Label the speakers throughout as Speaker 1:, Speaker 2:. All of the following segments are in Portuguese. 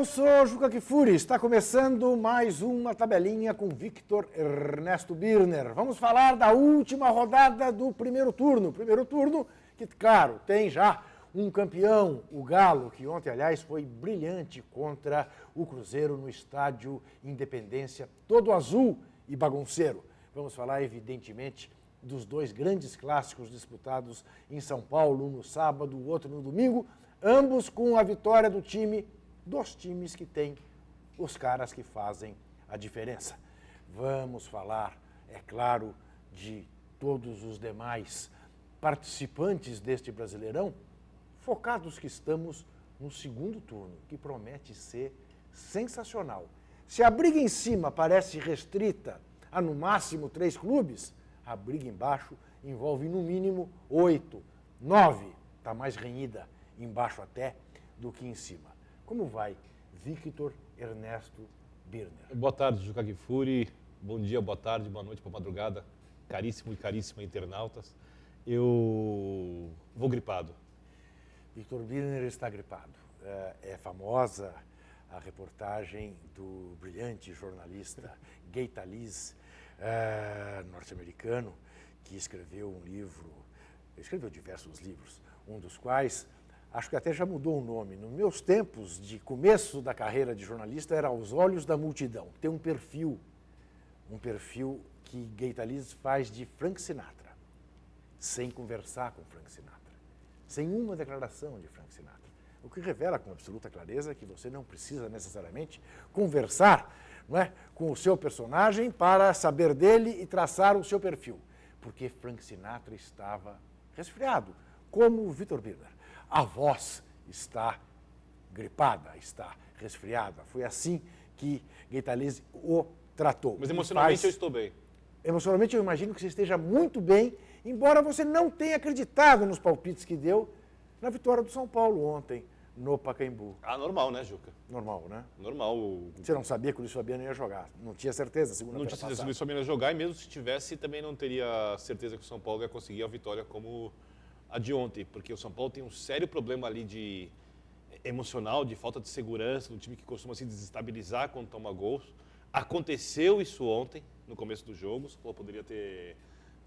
Speaker 1: Eu sou Juca Kfouri, está começando mais uma tabelinha com Victor Ernesto Birner. Vamos falar da última rodada do primeiro turno. Primeiro turno que, claro, tem já um campeão, o Galo, que ontem, aliás, foi brilhante contra o Cruzeiro no estádio Independência, todo azul e bagunceiro. Vamos falar, evidentemente, dos dois grandes clássicos disputados em São Paulo, um no sábado, o outro no domingo, ambos com a vitória do time, dos times que têm os caras que fazem a diferença. Vamos falar, é claro, de todos os demais participantes deste Brasileirão, focados que estamos no segundo turno, que promete ser sensacional. Se a briga em cima parece restrita a no máximo 3 clubes, a briga embaixo envolve no mínimo 8, 9, está mais renhida embaixo até do que em cima. Como vai, Victor Ernesto Birner?
Speaker 2: Boa tarde, Juca Kfouri. Bom dia, boa tarde, boa noite, boa madrugada. Caríssimo e caríssima internautas. Eu vou gripado.
Speaker 1: Victor Birner está gripado. É famosa a reportagem do brilhante jornalista Gay Talese, norte-americano, que escreveu um livro, escreveu diversos livros, um dos quais, acho que até já mudou o nome. Nos meus tempos de começo da carreira de jornalista, era Aos Olhos da Multidão. Tem um perfil que Gay Talese faz de Frank Sinatra, sem conversar com Frank Sinatra, sem uma declaração de Frank Sinatra. O que revela com absoluta clareza que você não precisa necessariamente conversar, não é, com o seu personagem para saber dele e traçar o seu perfil. Porque Frank Sinatra estava resfriado, como o Victor Birner. A voz está gripada, está resfriada. Foi assim que Gay Talese o tratou.
Speaker 2: Mas emocionalmente eu estou bem.
Speaker 1: Emocionalmente eu imagino que você esteja muito bem, embora você não tenha acreditado nos palpites que deu na vitória do São Paulo ontem no Pacaembu.
Speaker 2: Ah, normal, né, Juca?
Speaker 1: Normal, né?
Speaker 2: Normal.
Speaker 1: Você não sabia que o Luiz Fabiano ia jogar. Não tinha certeza, segunda-feira
Speaker 2: Não tinha certeza se o Luiz Fabiano ia jogar, e mesmo se tivesse, também não teria certeza que o São Paulo ia conseguir a vitória como a de ontem, porque o São Paulo tem um sério problema ali de emocional, de falta de segurança, do time que costuma se desestabilizar quando toma gols. Aconteceu isso ontem, no começo do jogo. O São Paulo poderia ter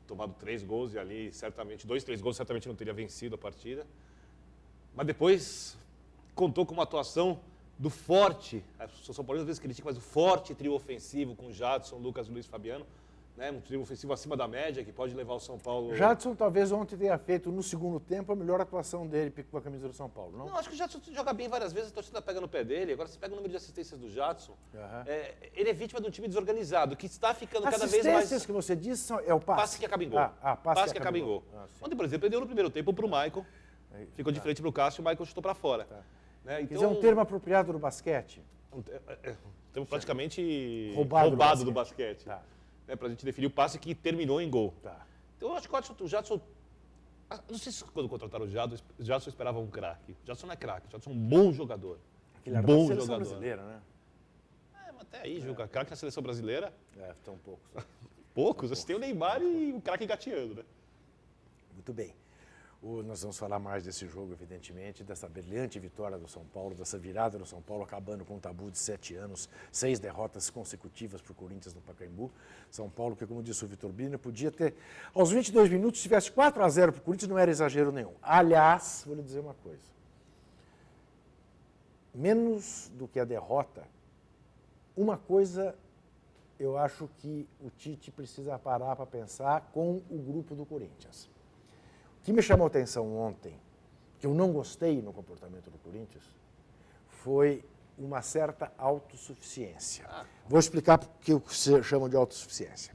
Speaker 2: tomado 3 gols e ali, certamente, 2, 3 gols, certamente não teria vencido a partida. Mas depois contou com uma atuação do forte, o São Paulo às vezes critica, mas o forte trio ofensivo com Jadson, Lucas e Luiz Fabiano, né? Um trio ofensivo acima da média, que pode levar o São Paulo...
Speaker 1: Jadson talvez ontem tenha feito, no segundo tempo, a melhor atuação dele com a camisa do São Paulo, não?
Speaker 2: Não, acho que o Jadson joga bem várias vezes, a torcida pega no pé dele. Agora, você pega o número de assistências do Jadson, ele é vítima de um time desorganizado, que está ficando cada vez mais...
Speaker 1: Assistências que você disse é o passe.
Speaker 2: Passe que acaba em gol.
Speaker 1: Passe
Speaker 2: que acaba em gol. Ontem, por exemplo, ele deu no primeiro tempo para o Maicon, ficou de frente para o Cássio e o Maicon chutou para fora. Né? Então,
Speaker 1: quer dizer, um termo apropriado do basquete?
Speaker 2: Termo praticamente
Speaker 1: roubado
Speaker 2: do basquete. Né, para a gente definir o passe que terminou em gol. Então eu acho que o Jadson... Não sei se quando contrataram o Jadson esperava um craque. O Jadson não é craque, o Jadson é um bom jogador.
Speaker 1: Aquele era da seleção brasileira, né?
Speaker 2: Mas até aí, Juca, craque na seleção brasileira...
Speaker 1: Tão poucos.
Speaker 2: Poucos? Você tem o Neymar e o craque engateando, né?
Speaker 1: Muito bem. Nós vamos falar mais desse jogo, evidentemente, dessa brilhante vitória do São Paulo, dessa virada do São Paulo, acabando com um tabu de 7 anos, 6 derrotas consecutivas para o Corinthians no Pacaembu. São Paulo, que, como disse o Victor Birner, podia ter, aos 22 minutos, se tivesse 4-0 para o Corinthians, não era exagero nenhum. Aliás, vou lhe dizer uma coisa. Menos do que a derrota, uma coisa eu acho que o Tite precisa parar para pensar com o grupo do Corinthians. O que me chamou a atenção ontem, que eu não gostei no comportamento do Corinthians, foi uma certa autossuficiência. Vou explicar o que você chama de autossuficiência.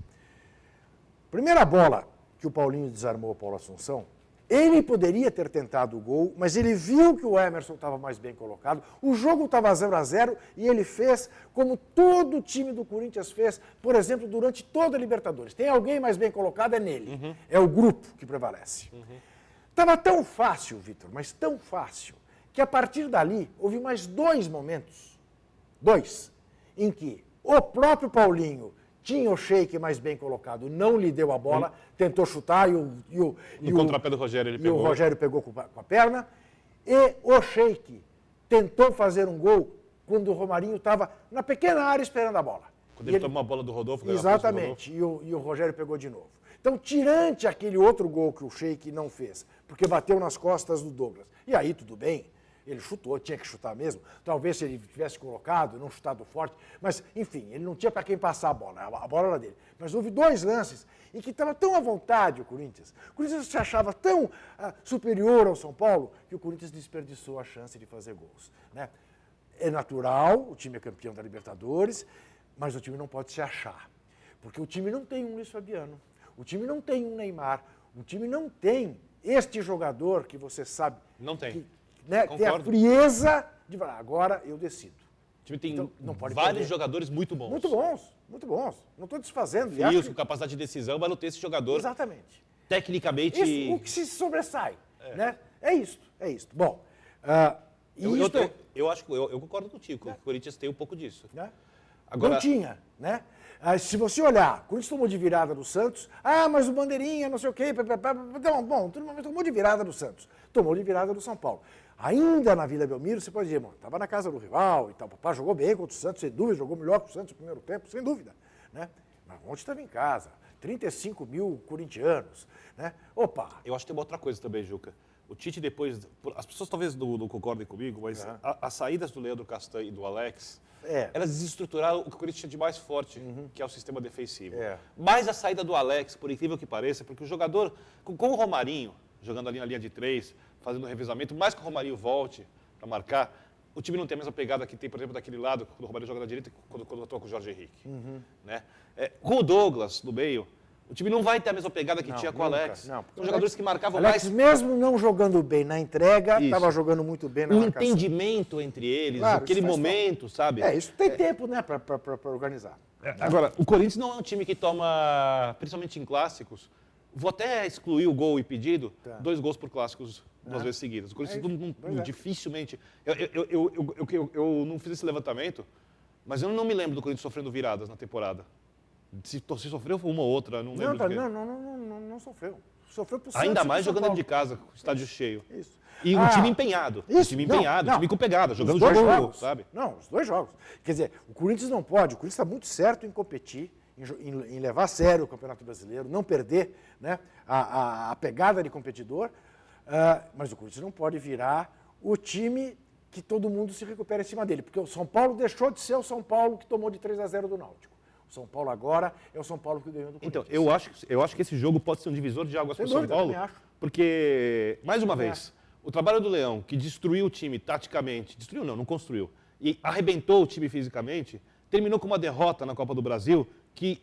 Speaker 1: Primeira bola que o Paulinho desarmou o Paulo Assunção, ele poderia ter tentado o gol, mas ele viu que o Emerson estava mais bem colocado, o jogo estava 0-0 e ele fez como todo o time do Corinthians fez, por exemplo, durante toda a Libertadores. Tem alguém mais bem colocado, é nele. É o grupo que prevalece. Estava tão fácil, Vitor, mas tão fácil, que a partir dali houve mais 2 momentos, em que o próprio Paulinho tinha o Sheik mais bem colocado, não lhe deu a bola, tentou chutar
Speaker 2: no contrapé do Rogério ele pegou.
Speaker 1: E o Rogério pegou com a perna. E o Sheik tentou fazer um gol quando o Romarinho estava na pequena área esperando a bola.
Speaker 2: Quando ele toma uma bola do Rodolfo, ganha a
Speaker 1: exatamente, e o Rogério pegou de novo. Então, tirante aquele outro gol que o Sheik não fez, porque bateu nas costas do Douglas. E aí, tudo bem, ele chutou, tinha que chutar mesmo. Talvez se ele tivesse colocado, não chutado forte, mas, enfim, ele não tinha para quem passar a bola era dele. Mas houve 2 lances em que estava tão à vontade o Corinthians se achava tão superior ao São Paulo, que o Corinthians desperdiçou a chance de fazer gols, né? É natural, o time é campeão da Libertadores, mas o time não pode se achar, porque o time não tem um Luiz Fabiano, o time não tem um Neymar, o time não tem este jogador que você sabe...
Speaker 2: Não tem.
Speaker 1: Que, né, tem a frieza de falar, agora eu decido.
Speaker 2: O time tem
Speaker 1: Então, não pode
Speaker 2: vários
Speaker 1: perder.
Speaker 2: jogadores muito bons.
Speaker 1: Muito bons, muito bons. Não estou desfazendo.
Speaker 2: Frios, com capacidade de decisão, mas não ter esse jogador
Speaker 1: exatamente.
Speaker 2: Tecnicamente...
Speaker 1: Isso, o que se sobressai, né? É isto. Bom,
Speaker 2: eu concordo contigo, que o Corinthians tem um pouco disso.
Speaker 1: Né?
Speaker 2: Agora,
Speaker 1: não tinha, né? Se você olhar, o Corinthians tomou de virada do Santos, mas o Bandeirinha, não sei o quê, então, bom, tomou de virada do Santos, tomou de virada do São Paulo. Ainda na Vila Belmiro, você pode dizer, estava na casa do rival e tal, o Papá jogou bem contra o Santos, sem dúvida, jogou melhor que o Santos no primeiro tempo, sem dúvida, né? Mas ontem estava em casa, 35 mil corintianos, né? Opa!
Speaker 2: Eu acho que tem uma outra coisa também, Juca. O Tite depois, as pessoas talvez não concordem comigo, mas as saídas do Leandro Castan e do Alex, elas desestruturaram o que o Corinthians tinha de mais forte, que é o sistema defensivo. Mas a saída do Alex, por incrível que pareça, porque o jogador, com o Romarinho, jogando ali na linha de 3, fazendo um revezamento, mais que o Romarinho volte para marcar, o time não tem a mesma pegada que tem, por exemplo, daquele lado, quando o Romarinho joga na direita, quando toca com o Jorge Henrique. Né? Com o Douglas no meio, o time não vai ter a mesma pegada que tinha com o Alex. São jogadores que marcavam
Speaker 1: Alex,
Speaker 2: mais...
Speaker 1: mesmo não jogando bem na entrega, estava jogando muito bem na marcação.
Speaker 2: O entendimento entre eles,
Speaker 1: claro,
Speaker 2: aquele momento, sabe?
Speaker 1: Isso tem tempo, né, para organizar.
Speaker 2: Agora, o Corinthians não é um time que toma, principalmente em clássicos, vou até excluir o gol impedido, 2 gols por clássicos 2 vezes seguidas. O Corinthians dificilmente... Eu não fiz esse levantamento, mas eu não me lembro do Corinthians sofrendo viradas na temporada. Se sofreu foi uma ou outra, não lembro.
Speaker 1: Não sofreu. Sofreu pro
Speaker 2: Ainda
Speaker 1: Santos
Speaker 2: mais jogando dentro de casa, com o estádio cheio. E um time empenhado. Um time empenhado, um time com pegada, jogando o jogo, sabe?
Speaker 1: Não, os 2 jogos. Quer dizer, o Corinthians não pode, o Corinthians está muito certo em competir, em levar a sério o Campeonato Brasileiro, não perder, né, a pegada de competidor, mas o Corinthians não pode virar o time que todo mundo se recupera em cima dele, porque o São Paulo deixou de ser o São Paulo que tomou de 3-0 do Náutico. O São Paulo agora é o São Paulo que ganhou do Corinthians.
Speaker 2: Então, eu acho que esse jogo pode ser um divisor de águas para o São Paulo, porque, mais uma vez, o trabalho do Leão, que destruiu o time taticamente, destruiu não construiu, e arrebentou o time fisicamente, terminou com uma derrota na Copa do Brasil que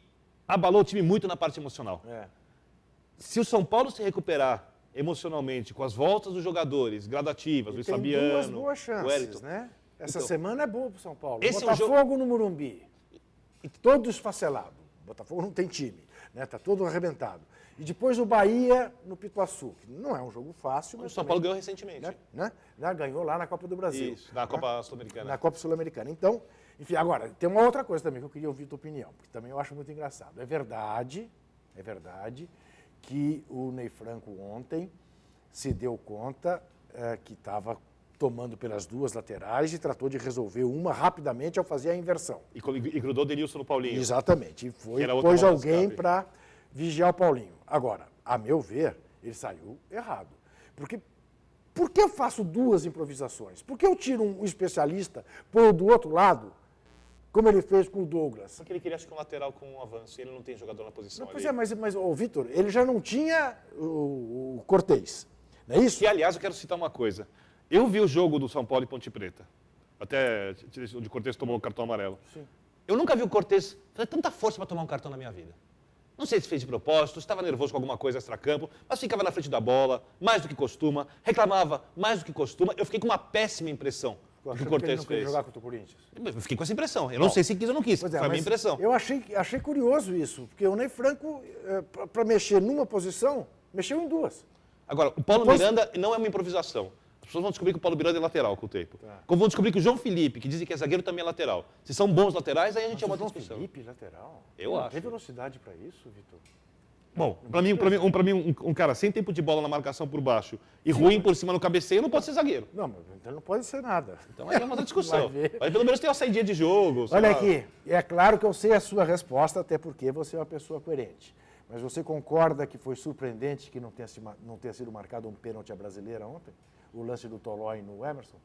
Speaker 2: abalou o time muito na parte emocional. Se o São Paulo se recuperar emocionalmente com as voltas dos jogadores gradativas, Luiz Fabiano,
Speaker 1: 2 boas chances,
Speaker 2: Wellington,
Speaker 1: né? Essa semana é boa para o São Paulo.
Speaker 2: Esse
Speaker 1: Botafogo no Morumbi. Todo esfacelado. Botafogo não tem time, né? Está todo arrebentado. E depois o Bahia no Pituaçu, que não é um jogo fácil. Mas
Speaker 2: o São Paulo ganhou recentemente.
Speaker 1: Né? Ganhou lá na Copa do Brasil.
Speaker 2: Isso, na Copa Sul-Americana.
Speaker 1: Na Copa Sul-Americana. Então, enfim, agora, tem uma outra coisa também que eu queria ouvir a tua opinião, porque também eu acho muito engraçado. É verdade que o Ney Franco ontem se deu conta que estava tomando pelas 2 laterais e tratou de resolver uma rapidamente ao fazer a inversão.
Speaker 2: E grudou o Denilson no Paulinho.
Speaker 1: Exatamente. E pôs alguém para vigiar o Paulinho. Agora, a meu ver, ele saiu errado. Porque por que eu faço 2 improvisações? Por que eu tiro um especialista, põe do outro lado, como ele fez com o Douglas?
Speaker 2: Porque ele queria, acho que um lateral com um avanço, e ele não tem jogador na posição.
Speaker 1: Não, pois mas o Vitor, ele já não tinha o Cortez, não é isso?
Speaker 2: E, aliás, eu quero citar uma coisa. Eu vi o jogo do São Paulo e Ponte Preta, até onde o Cortez tomou o cartão amarelo.
Speaker 1: Sim.
Speaker 2: Eu nunca vi o Cortez fazer tanta força para tomar um cartão na minha vida. Não sei se fez de propósito, se estava nervoso com alguma coisa extracampo, mas ficava na frente da bola, mais do que costuma, reclamava mais do que costuma. Eu fiquei com uma péssima impressão do que o Cortez fez.
Speaker 1: Jogar contra o Corinthians.
Speaker 2: Eu fiquei com essa impressão. Eu não sei se quis ou não quis, foi a minha impressão.
Speaker 1: Eu achei curioso isso, porque o Ney Franco, para mexer numa posição, mexeu em 2.
Speaker 2: Agora, o Paulo Miranda não é uma improvisação. As pessoas vão descobrir que o Paulo Miranda é lateral com o tempo. Como vão descobrir que o João Felipe, que dizem que é zagueiro, também é lateral. Se são bons laterais, aí a gente é uma discussão.
Speaker 1: Felipe lateral?
Speaker 2: Eu acho.
Speaker 1: Tem velocidade para isso, Vitor?
Speaker 2: Bom, para mim um cara sem tempo de bola na marcação por baixo e ruim por cima no cabeceio não pode ser zagueiro.
Speaker 1: Não, mas então não pode ser nada.
Speaker 2: Então aí é uma outra discussão.
Speaker 1: Vai ver.
Speaker 2: Mas pelo menos tem uma saidinha de jogo. sei
Speaker 1: Olha
Speaker 2: lá.
Speaker 1: aqui, é claro que eu sei a sua resposta, até porque você é uma pessoa coerente. Mas você concorda que foi surpreendente que não tenha sido marcado um pênalti à brasileira ontem? O lance do Tolói no Emerson?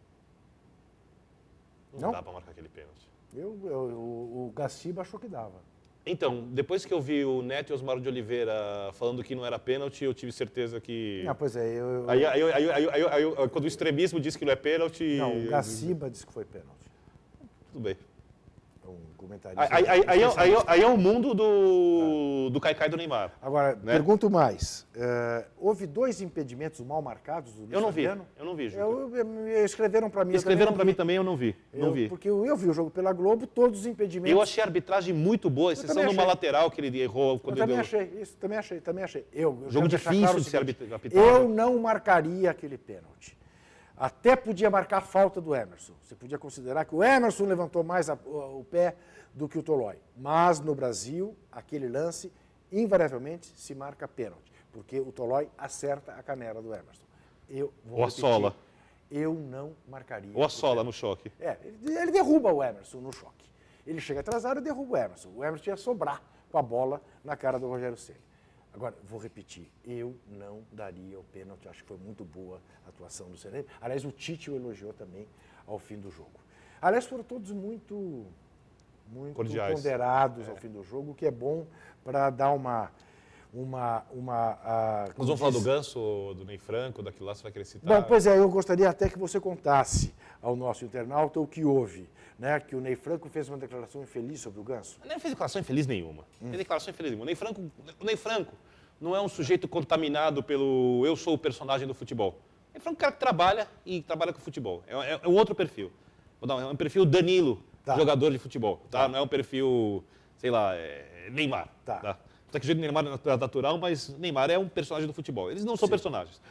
Speaker 2: Não dá para marcar aquele pênalti.
Speaker 1: O Gaciba achou que dava.
Speaker 2: Então, depois que eu vi o Neto e Osmar de Oliveira falando que não era pênalti, eu tive certeza que...
Speaker 1: Ah, pois é,
Speaker 2: Quando o extremismo diz que não é pênalti...
Speaker 1: Não, o Gaciba disse que foi pênalti.
Speaker 2: Tudo bem.
Speaker 1: Um comentarista.
Speaker 2: Aí é o mundo do Caicai do Neymar.
Speaker 1: Agora,
Speaker 2: né?
Speaker 1: pergunto mais. Houve 2 impedimentos mal marcados do Luiz
Speaker 2: Eu não vi,
Speaker 1: Fabiano?
Speaker 2: eu não vi, Juca.
Speaker 1: Escreveram para mim.
Speaker 2: Escreveram para mim também, eu não vi. Não vi.
Speaker 1: Porque eu vi o jogo pela Globo, todos os impedimentos.
Speaker 2: Eu achei a arbitragem muito boa, exceção
Speaker 1: também
Speaker 2: numa
Speaker 1: achei.
Speaker 2: lateral que ele errou quando
Speaker 1: Eu
Speaker 2: ele
Speaker 1: também
Speaker 2: deu...
Speaker 1: achei, isso, também achei.
Speaker 2: Jogo
Speaker 1: quero deixar
Speaker 2: difícil
Speaker 1: claro o
Speaker 2: de ser
Speaker 1: seguinte,
Speaker 2: arbitrado.
Speaker 1: Eu não marcaria aquele pênalti. Até podia marcar a falta do Emerson. Você podia considerar que o Emerson levantou mais o pé do que o Tolói. Mas no Brasil, aquele lance, invariavelmente, se marca pênalti. Porque o Tolói acerta a canela do Emerson.
Speaker 2: Ou a sola.
Speaker 1: Eu não marcaria.
Speaker 2: Ou a sola no choque.
Speaker 1: Ele derruba o Emerson no choque. Ele chega atrasado e derruba o Emerson. O Emerson ia sobrar com a bola na cara do Rogério Ceni. Agora, vou repetir, eu não daria o pênalti, acho que foi muito boa a atuação do Ceni. Aliás, o Tite o elogiou também ao fim do jogo. Aliás, foram todos muito
Speaker 2: cordiais.
Speaker 1: ponderados ao fim do jogo, o que é bom para dar
Speaker 2: Nós vamos falar do Ganso, do Ney Franco, daquilo lá, você vai querer citar?
Speaker 1: Bom, pois é, eu gostaria até que você contasse ao nosso internauta o que houve, né? Que o Ney Franco fez uma declaração infeliz sobre o Ganso.
Speaker 2: Não fez declaração infeliz nenhuma. Fez declaração infeliz nenhuma. O Ney Franco não é um sujeito contaminado pelo eu sou o personagem do futebol. O Ney Franco é um cara que trabalha e trabalha com futebol. É um outro perfil. É um perfil Danilo, jogador de futebol. Tá? Não é um perfil, sei lá, Neymar. Tá? Até que o jeito do Neymar é natural, mas Neymar é um personagem do futebol. Eles não são personagens.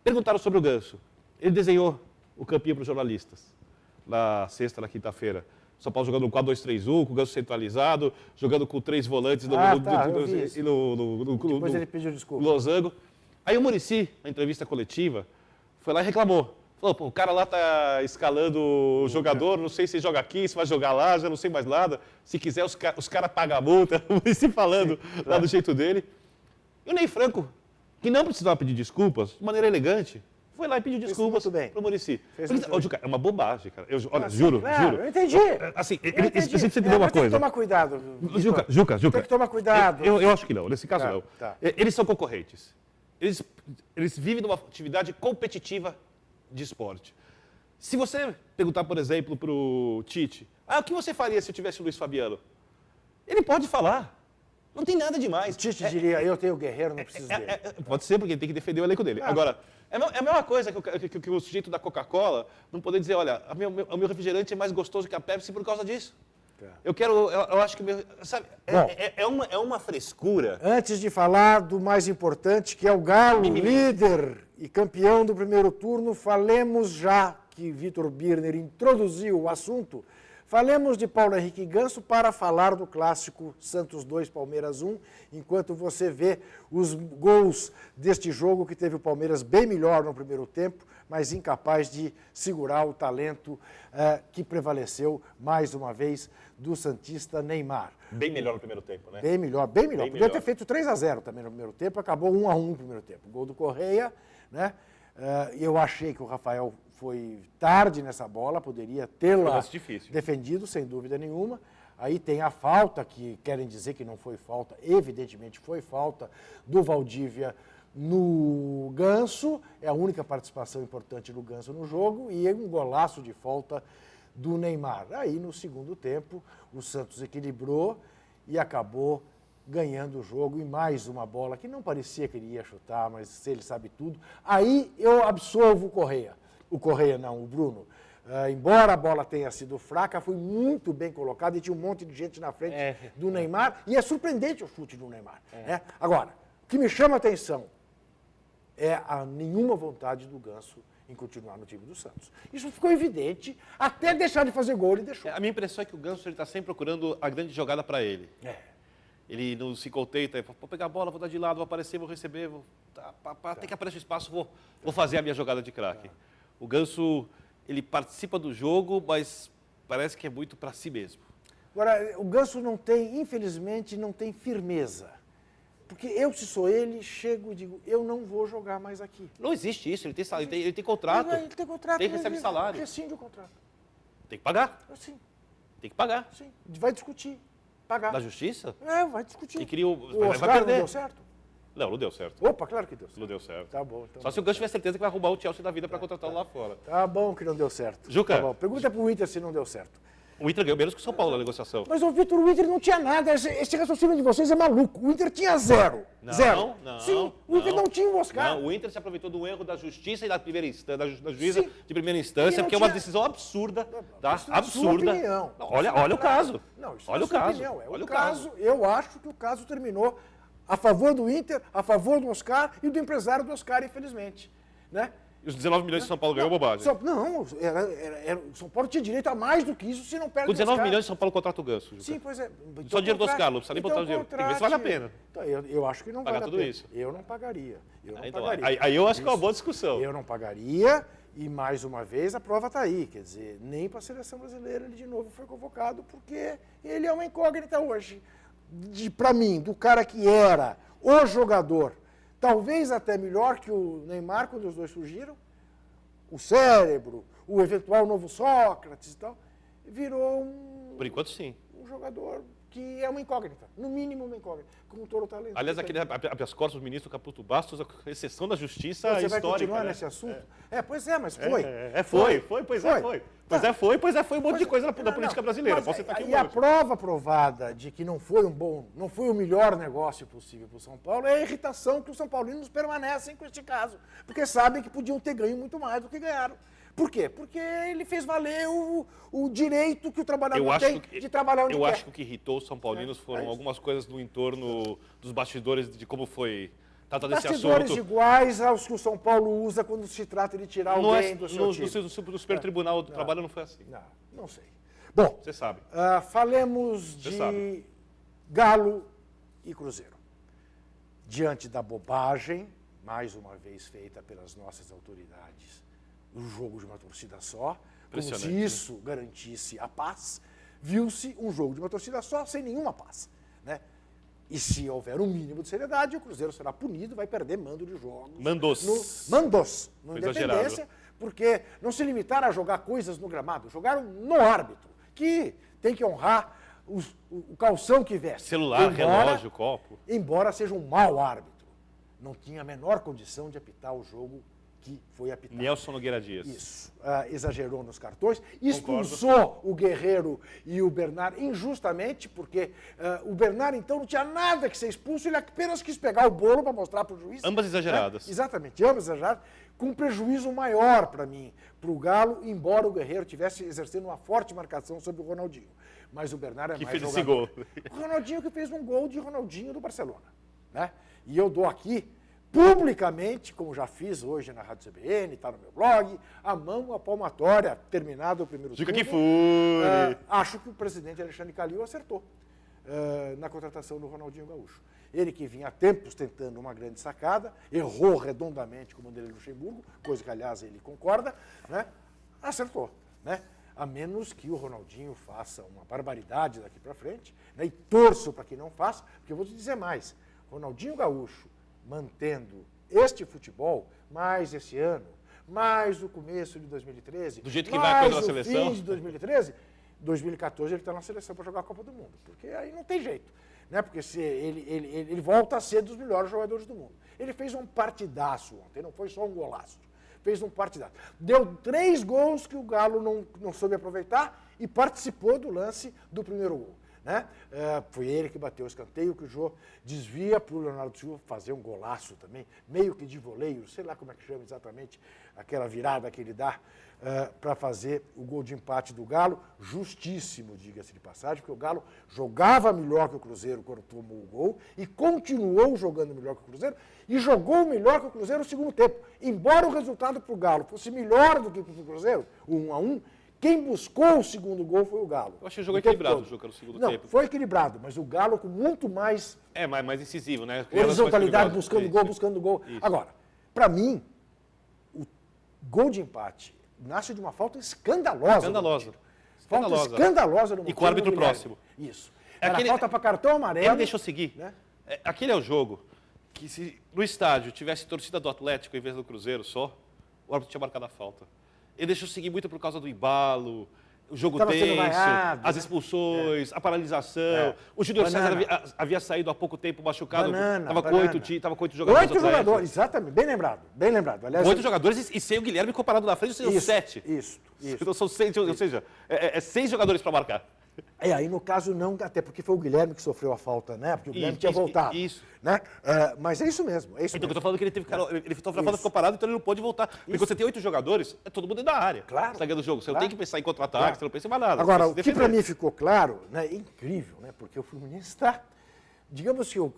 Speaker 2: Perguntaram sobre o Ganso. Ele desenhou o campinho para os jornalistas, na sexta, na quinta-feira. São Paulo jogando no 4-2-3-1, com o Ganso centralizado, jogando com 3 volantes
Speaker 1: Depois ele pediu desculpa.
Speaker 2: Losango. Aí o Muricy, na entrevista coletiva, foi lá e reclamou. Falou, pô, o cara lá tá escalando o jogador, não sei se joga aqui, se vai jogar lá, já não sei mais nada. Se quiser, os caras pagam a multa. O Muricy falando lá do jeito dele. E o Ney Franco, que não precisava pedir desculpas, de maneira elegante, foi lá e pediu desculpas pro Muricy. É uma bobagem, cara. Olha, juro.
Speaker 1: Eu entendi.
Speaker 2: Assim, ele precisa entender uma coisa.
Speaker 1: Tem que tomar cuidado.
Speaker 2: Juca.
Speaker 1: Tem que tomar cuidado.
Speaker 2: Eu acho que não, nesse caso não.
Speaker 1: Tá.
Speaker 2: Eles são concorrentes. Eles vivem numa atividade competitiva de esporte. Se você perguntar, por exemplo, para o Tite, o que você faria se eu tivesse o Luiz Fabiano? Ele pode falar. Não tem nada demais.
Speaker 1: O Tite diria, eu tenho o Guerreiro, não preciso dele.
Speaker 2: Pode ser, porque ele tem que defender o elenco dele. Agora, é a mesma coisa que o sujeito da Coca-Cola não poder dizer, olha, o meu refrigerante é mais gostoso que a Pepsi por causa disso. Eu acho que, sabe, é uma frescura.
Speaker 1: Antes de falar do mais importante, que é o Galo, líder e campeão do primeiro turno, falemos já que Vitor Birner introduziu o assunto, falemos de Paulo Henrique Ganso para falar do clássico Santos 2, Palmeiras 1, enquanto você vê os gols deste jogo que teve o Palmeiras bem melhor no primeiro tempo, mas incapaz de segurar o talento que prevaleceu mais uma vez do santista Neymar.
Speaker 2: Bem melhor no primeiro tempo, né?
Speaker 1: Bem melhor. Podia ter feito 3-0 também no primeiro tempo, acabou 1-1 no primeiro tempo. O gol do Correia, né? Eu achei que o Rafael foi tarde nessa bola, poderia tê-la defendido, sem dúvida nenhuma. Aí tem a falta, que querem dizer que não foi falta, evidentemente foi falta, do Valdívia no Ganso, é a única participação importante do Ganso no jogo, e um golaço de falta do Neymar. Aí, no segundo tempo, o Santos equilibrou e acabou ganhando o jogo, e mais uma bola que não parecia que ele ia chutar, mas ele sabe tudo. Aí eu absolvo o Correia. O Correia não, o Bruno. Embora a bola tenha sido fraca, foi muito bem colocada e tinha um monte de gente na frente do Neymar, e é surpreendente o chute do Neymar. Né? Agora, o que me chama a atenção é a nenhuma vontade do Ganso em continuar no time do Santos. Isso ficou evidente, até deixar de fazer gol ele deixou.
Speaker 2: A minha impressão é que o Ganso está sempre procurando a grande jogada para ele. ele não se contenta, vou pegar a bola, vou dar de lado, vou aparecer, vou receber, tem que aparecer o espaço, vou fazer a minha jogada de craque. O Ganso, ele participa do jogo, mas parece que é muito para si mesmo.
Speaker 1: Agora, o Ganso não tem, infelizmente, não tem firmeza. Porque eu, se sou ele, chego e digo, eu não vou jogar mais aqui.
Speaker 2: Não existe isso, ele tem contrato.
Speaker 1: Ele tem contrato.
Speaker 2: Ele recebe salário.
Speaker 1: Rescinde o contrato.
Speaker 2: Tem que pagar.
Speaker 1: Sim.
Speaker 2: Tem que pagar.
Speaker 1: Sim. Vai discutir. Pagar.
Speaker 2: Da justiça?
Speaker 1: Vai discutir.
Speaker 2: E queria
Speaker 1: o
Speaker 2: vai
Speaker 1: Oscar
Speaker 2: perder.
Speaker 1: não deu certo?
Speaker 2: Não deu certo.
Speaker 1: Opa, claro que deu certo.
Speaker 2: Não deu certo.
Speaker 1: Tá bom. Então
Speaker 2: Só se o Ganso tiver certeza que vai arrumar o Chelsea da vida para contratá-lo lá fora.
Speaker 1: Tá bom que não deu certo.
Speaker 2: Juca.
Speaker 1: Tá bom. Pergunta pro Inter se não deu certo.
Speaker 2: O Inter ganhou menos que o São Paulo na negociação.
Speaker 1: Mas, Vitor, o Inter não tinha nada. Esse raciocínio de vocês é maluco. O Inter tinha zero.
Speaker 2: Não,
Speaker 1: zero.
Speaker 2: não.
Speaker 1: Sim, o Inter não tinha o Oscar.
Speaker 2: Não, o Inter se aproveitou do erro da justiça e da primeira instância, da juíza
Speaker 1: Sim.
Speaker 2: de primeira instância, porque é uma decisão absurda, tá?
Speaker 1: Isso é sua
Speaker 2: Absurda.
Speaker 1: opinião.
Speaker 2: Não, olha o caso.
Speaker 1: Não, isso
Speaker 2: olha
Speaker 1: é
Speaker 2: o
Speaker 1: sua
Speaker 2: caso.
Speaker 1: opinião.
Speaker 2: Olha
Speaker 1: o caso. Eu acho que o caso terminou a favor do Inter, a favor do Oscar e do empresário do Oscar, infelizmente. Né?
Speaker 2: E os 19 milhões de São Paulo ganhou bobagem.
Speaker 1: O São Paulo tinha direito a mais do que isso se não perde
Speaker 2: Com 19
Speaker 1: o Oscar.
Speaker 2: milhões de São Paulo contrata o Ganso. Juca.
Speaker 1: Sim, pois é.
Speaker 2: Só dinheiro do Oscar, não precisa nem botar o dinheiro. Tem que ver se vale a pena.
Speaker 1: Então, eu acho que não
Speaker 2: Pagar
Speaker 1: vale a
Speaker 2: tudo
Speaker 1: pena.
Speaker 2: isso.
Speaker 1: Eu não pagaria. Eu não
Speaker 2: Então,
Speaker 1: pagaria.
Speaker 2: aí eu acho que é uma
Speaker 1: Isso.
Speaker 2: boa discussão.
Speaker 1: Eu não pagaria e, mais uma vez, a prova está aí. Quer dizer, nem para a seleção brasileira ele de novo foi convocado, porque ele é uma incógnita hoje. Para mim, do cara que era o jogador, talvez até melhor que o Neymar quando os dois surgiram, o cérebro, o eventual novo Sócrates e tal, virou
Speaker 2: Por enquanto, sim.
Speaker 1: um jogador que é uma incógnita, no mínimo uma incógnita, com todo o talento.
Speaker 2: Aliás, aquele habeas corpus do ministro Caputo Bastos, a exceção da justiça
Speaker 1: Você
Speaker 2: histórica.
Speaker 1: vai continuar
Speaker 2: né?
Speaker 1: nesse assunto? Pois é, mas foi.
Speaker 2: Pois foi um monte de coisa da política brasileira. Posso citar aqui um
Speaker 1: E a
Speaker 2: monte.
Speaker 1: prova provada de que não foi o melhor negócio possível para o São Paulo é a irritação que os São Paulinos permanecem com este caso, porque sabem que podiam ter ganho muito mais do que ganharam. Por quê? Porque ele fez valer o direito que o trabalhador tem de trabalhar onde quer.
Speaker 2: Eu acho que o que irritou os São Paulinos foram algumas coisas no entorno dos bastidores de como foi tratado esse
Speaker 1: Bastidores
Speaker 2: assunto.
Speaker 1: iguais aos que o São Paulo usa quando se trata de tirar alguém do seu time.
Speaker 2: No Superior Tribunal do Trabalho não foi assim.
Speaker 1: Não sei. Bom,
Speaker 2: Você sabe.
Speaker 1: falemos
Speaker 2: Você
Speaker 1: de
Speaker 2: sabe.
Speaker 1: Galo e Cruzeiro. Diante da bobagem, mais uma vez feita pelas nossas autoridades, o jogo de uma torcida só, como se
Speaker 2: Impressionante,
Speaker 1: isso garantisse a paz, viu-se um jogo de uma torcida só sem nenhuma paz. Né? E se houver um mínimo de seriedade, o Cruzeiro será punido, vai perder mando de jogos.
Speaker 2: Mandos.
Speaker 1: No
Speaker 2: Foi
Speaker 1: Independência,
Speaker 2: exagerado.
Speaker 1: porque não se limitaram a jogar coisas no gramado, jogaram no árbitro, que tem que honrar o calção que veste.
Speaker 2: Celular, relógio, copo.
Speaker 1: Embora seja um mau árbitro. Não tinha a menor condição de apitar o jogo que foi apitado.
Speaker 2: Nelson Nogueira Dias.
Speaker 1: Isso. Exagerou nos cartões, expulsou o Guerreiro e o Bernard injustamente, porque o Bernard, então, não tinha nada que ser expulso, ele apenas quis pegar o bolo para mostrar para o juiz.
Speaker 2: Ambas exageradas.
Speaker 1: Exatamente, ambas exageradas, com um prejuízo maior para mim, para o Galo, embora o Guerreiro tivesse exercendo uma forte marcação sobre o Ronaldinho. Mas o Bernard é
Speaker 2: Que
Speaker 1: mais
Speaker 2: fez esse
Speaker 1: jogador.
Speaker 2: gol.
Speaker 1: O Ronaldinho que fez um gol de Ronaldinho do Barcelona. Né? E eu dou aqui, publicamente, como já fiz hoje na Rádio CBN, está no meu blog, a mão à palmatória, terminado o primeiro turno.
Speaker 2: Dica que fure!
Speaker 1: Acho que o presidente Alexandre Calil acertou na contratação do Ronaldinho Gaúcho. Ele que vinha há tempos tentando uma grande sacada, errou redondamente com o Vanderlei Luxemburgo, coisa que, aliás, ele concorda, né? Acertou. Né? A menos que o Ronaldinho faça uma barbaridade daqui para frente, né? E torço para que não faça, porque eu vou te dizer mais, Ronaldinho Gaúcho, mantendo este futebol, mais esse ano, mais o começo de 2013,
Speaker 2: do jeito que vai a coisa na
Speaker 1: mais o
Speaker 2: seleção.
Speaker 1: fim de 2013, 2014 ele está na seleção para jogar a Copa do Mundo, porque aí não tem jeito, né? Porque se ele volta a ser dos melhores jogadores do mundo. Ele fez um partidaço ontem, não foi só um golaço, fez um partidaço. Deu 3 gols que o Galo não soube aproveitar e participou do lance do primeiro gol. Né? Foi ele que bateu o escanteio, que o Jô desvia para o Leonardo Silva fazer um golaço também, meio que de voleio, sei lá como é que chama exatamente, aquela virada que ele dá para fazer o gol de empate do Galo, justíssimo, diga-se de passagem, porque o Galo jogava melhor que o Cruzeiro quando tomou o gol e continuou jogando melhor que o Cruzeiro e jogou melhor que o Cruzeiro no segundo tempo. Embora o resultado para o Galo fosse melhor do que para o Cruzeiro, o 1-1, Quem buscou o segundo gol foi o Galo.
Speaker 2: Eu achei o jogo
Speaker 1: tempo
Speaker 2: equilibrado,
Speaker 1: todo.
Speaker 2: no segundo
Speaker 1: Não,
Speaker 2: tempo.
Speaker 1: foi equilibrado, mas o Galo com muito mais
Speaker 2: Mais incisivo, né?
Speaker 1: horizontalidade, buscando
Speaker 2: Isso.
Speaker 1: gol, buscando gol.
Speaker 2: Isso.
Speaker 1: Agora, para mim, o gol de empate nasce de uma falta escandalosa.
Speaker 2: Escandalosa.
Speaker 1: Falta escandalosa no
Speaker 2: E com o árbitro próximo.
Speaker 1: Isso.
Speaker 2: É
Speaker 1: Era
Speaker 2: aquele-
Speaker 1: falta para cartão amarelo.
Speaker 2: Ele deixou seguir.
Speaker 1: Né?
Speaker 2: Aquele é o jogo que se no estádio tivesse torcida do Atlético em vez do Cruzeiro só, o árbitro tinha marcado a falta. Ele deixou seguir muito por causa do embalo, o jogo
Speaker 1: Tava sendo
Speaker 2: tenso,
Speaker 1: vaiado,
Speaker 2: as
Speaker 1: né?
Speaker 2: expulsões, a paralisação. O Júnior César havia saído há pouco tempo machucado. Estava com 8 jogadores.
Speaker 1: 8 jogadores, exatamente. Bem lembrado, bem lembrado. Aliás,
Speaker 2: 8 jogadores e sem o Guilherme comparado na frente, são 7.
Speaker 1: Isso.
Speaker 2: Então são 6, ou seja, 6 jogadores para marcar.
Speaker 1: Aí no caso não, até porque foi o Guilherme que sofreu a falta, né? Porque o Guilherme tinha voltado.
Speaker 2: Isso.
Speaker 1: Né? Mas é isso mesmo. É isso
Speaker 2: Então, eu
Speaker 1: mesmo.
Speaker 2: tô falando que ele sofreu a falta, ficou parado, então ele não pode voltar. Porque você tem 8 jogadores, é todo mundo dentro da área.
Speaker 1: Claro.
Speaker 2: Você tá ganhando o jogo. Você não
Speaker 1: Claro.
Speaker 2: tem que pensar em contra-ataque,
Speaker 1: Claro.
Speaker 2: você não pensa em mais nada.
Speaker 1: Agora,
Speaker 2: você
Speaker 1: o
Speaker 2: tem
Speaker 1: que
Speaker 2: se
Speaker 1: para
Speaker 2: defender.
Speaker 1: mim ficou claro, né? É incrível, né? Porque o Fluminense está. Digamos que o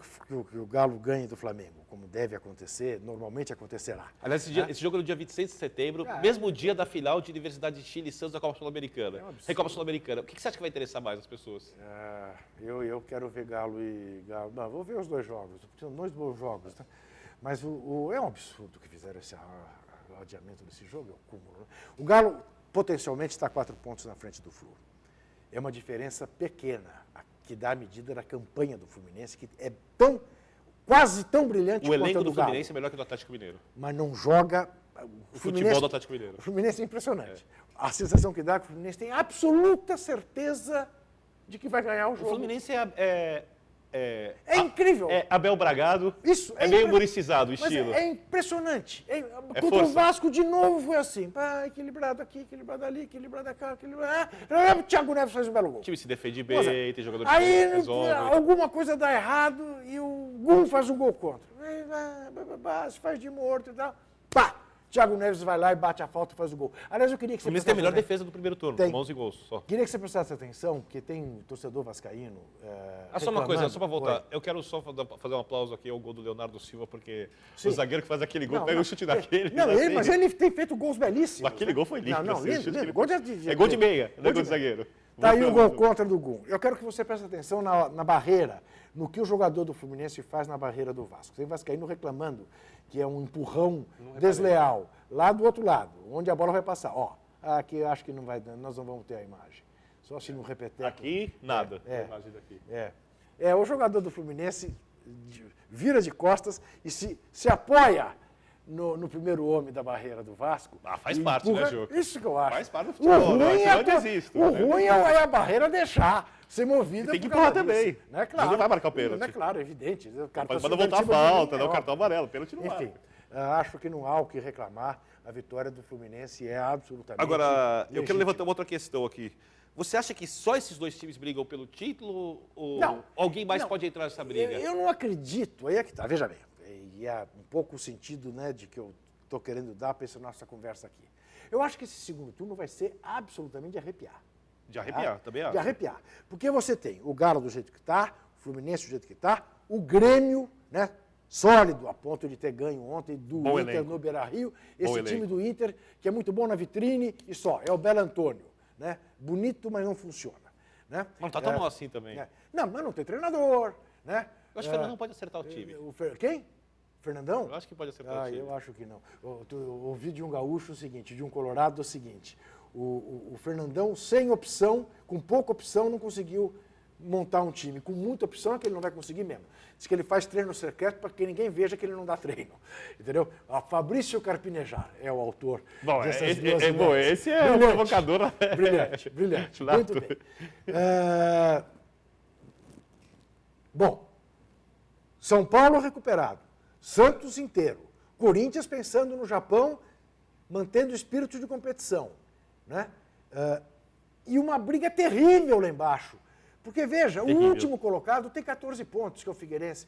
Speaker 1: Galo ganhe do Flamengo, como deve acontecer, normalmente acontecerá.
Speaker 2: Aliás, esse jogo é no dia 26 de setembro, mesmo dia da final de Universidade de Chile e Santos da Copa Sul-Americana. Recopa Sul-Americana. O que você acha que vai interessar mais as pessoas?
Speaker 1: Eu quero ver Galo e Galo. Não, vou ver os dois jogos, porque são dois bons jogos. Né? Mas é um absurdo que fizeram esse adiamento desse jogo, é o cúmulo. Né? O Galo potencialmente está 4 pontos na frente do Flu. É uma diferença pequena, que dá a medida da campanha do Fluminense, que é quase tão brilhante
Speaker 2: O
Speaker 1: quanto a
Speaker 2: elenco do
Speaker 1: Galo.
Speaker 2: Fluminense é melhor que o do Atlético Mineiro.
Speaker 1: Mas não joga.
Speaker 2: O futebol do Atlético Mineiro.
Speaker 1: O Fluminense é impressionante. A sensação que dá é que o Fluminense tem absoluta certeza de que vai ganhar o
Speaker 2: O
Speaker 1: jogo.
Speaker 2: Fluminense
Speaker 1: É incrível.
Speaker 2: É Abel Bragado.
Speaker 1: Isso,
Speaker 2: é meio muricizado o
Speaker 1: Mas
Speaker 2: estilo.
Speaker 1: é impressionante. Contra
Speaker 2: força.
Speaker 1: o Vasco, de novo, foi assim. Equilibrado aqui, equilibrado ali, equilibrado cá, equilibrado... O Thiago Neves faz um belo gol.
Speaker 2: O time se defende
Speaker 1: Nossa,
Speaker 2: bem, tem jogadores
Speaker 1: Aí
Speaker 2: que resolvem.
Speaker 1: alguma coisa dá errado e o Gum faz um gol contra. Se faz de morto e tal. Pá! Thiago Neves vai lá e bate a falta e faz o gol. Aliás, eu queria que
Speaker 2: O
Speaker 1: você
Speaker 2: Fluminense tem a melhor
Speaker 1: prestasse
Speaker 2: defesa do primeiro turno,
Speaker 1: Tem.
Speaker 2: com 11 gols só.
Speaker 1: Queria que você prestasse atenção, porque tem torcedor vascaíno.
Speaker 2: Só uma coisa,
Speaker 1: reclamando.
Speaker 2: só para voltar.
Speaker 1: Oi.
Speaker 2: Eu quero só fazer um aplauso aqui ao gol do Leonardo Silva, porque
Speaker 1: Sim.
Speaker 2: o zagueiro que faz aquele gol
Speaker 1: Não,
Speaker 2: pega
Speaker 1: não.
Speaker 2: o chute daquele.
Speaker 1: Não,
Speaker 2: assim.
Speaker 1: mas ele tem feito gols belíssimos.
Speaker 2: Aquele gol foi lindo.
Speaker 1: Não,
Speaker 2: assim, o
Speaker 1: lindo,
Speaker 2: chute que
Speaker 1: lindo.
Speaker 2: ele
Speaker 1: Gol
Speaker 2: fez. É gol de meia, não é gol de zagueiro.
Speaker 1: Tá aí o gol contra do Gum. Eu quero que você preste atenção na barreira, no que o jogador do Fluminense faz na barreira do Vasco. Tem vascaíno reclamando que é um empurrão desleal lá do outro lado, onde a bola vai passar. Ó, aqui eu acho que não vai, nós não vamos ter a imagem. Só se não repetir.
Speaker 2: Aqui, nada.
Speaker 1: É.
Speaker 2: A imagem daqui.
Speaker 1: O jogador do Fluminense vira de costas e se apoia no primeiro homem da barreira do Vasco.
Speaker 2: Faz
Speaker 1: e
Speaker 2: parte,
Speaker 1: empurra.
Speaker 2: né, Juca?
Speaker 1: Isso que eu acho.
Speaker 2: Faz parte do futebol, né? Senão eu desisto,
Speaker 1: o
Speaker 2: né?
Speaker 1: ruim é a barreira deixar ser movida.
Speaker 2: Tem que
Speaker 1: por causa
Speaker 2: empurrar também.
Speaker 1: disso, né? Claro.
Speaker 2: Não vai marcar o pênalti.
Speaker 1: Não é claro, é evidente. O cara
Speaker 2: Pode
Speaker 1: tá
Speaker 2: mandar voltar a
Speaker 1: subindo em cima de
Speaker 2: falta,
Speaker 1: mim,
Speaker 2: dar o
Speaker 1: ó.
Speaker 2: cartão amarelo, pênalti não
Speaker 1: Enfim,
Speaker 2: marca.
Speaker 1: acho que não há o que reclamar. A vitória do Fluminense é absolutamente
Speaker 2: Agora, eu quero
Speaker 1: legítima.
Speaker 2: levantar uma outra questão aqui. Você acha que só esses dois times brigam pelo título ou
Speaker 1: Não.
Speaker 2: alguém mais
Speaker 1: Não.
Speaker 2: pode entrar nessa briga?
Speaker 1: Eu não acredito, aí é que tá, veja bem, e é um pouco o sentido, né, de que eu estou querendo dar para essa nossa conversa aqui. Eu acho que esse segundo turno vai ser absolutamente de arrepiar.
Speaker 2: De arrepiar, também acho.
Speaker 1: De arrepiar. Porque você tem o Galo do jeito que está, o Fluminense do jeito que está, o Grêmio, né, sólido, a ponto de ter ganho ontem do
Speaker 2: Bom
Speaker 1: Inter
Speaker 2: elenco.
Speaker 1: no Beira-Rio.
Speaker 2: Bom
Speaker 1: Esse time
Speaker 2: elenco.
Speaker 1: do Inter, que é muito bom na vitrine e só, é o Belo Antônio. Né? Bonito, mas não funciona. Né?
Speaker 2: Mas não tá tão mal assim também.
Speaker 1: Não, mas não tem treinador. Né?
Speaker 2: Eu acho que o Fernandão pode acertar o time.
Speaker 1: Quem? Fernandão?
Speaker 2: Eu acho que pode acertar o time.
Speaker 1: Eu acho que não. Eu ouvi de um gaúcho o seguinte, de um colorado o seguinte, o Fernandão sem opção, com pouca opção, não conseguiu montar um time. Com muita opção é que ele não vai conseguir mesmo. Diz que ele faz treino secreto para que ninguém veja que ele não dá treino. Entendeu? Fabrício Carpinejar é o autor
Speaker 2: Bom,
Speaker 1: dessas duas ideias.
Speaker 2: esse é o
Speaker 1: Brilhante,
Speaker 2: provocador.
Speaker 1: Brilhante, brilhante.
Speaker 2: Nato.
Speaker 1: Muito bem. Bom, São Paulo recuperado, Santos inteiro, Corinthians pensando no Japão, mantendo o espírito de competição. Né? E uma briga terrível lá embaixo. Porque, veja,
Speaker 2: Terrível.
Speaker 1: o último colocado tem 14 pontos, que é o Figueirense.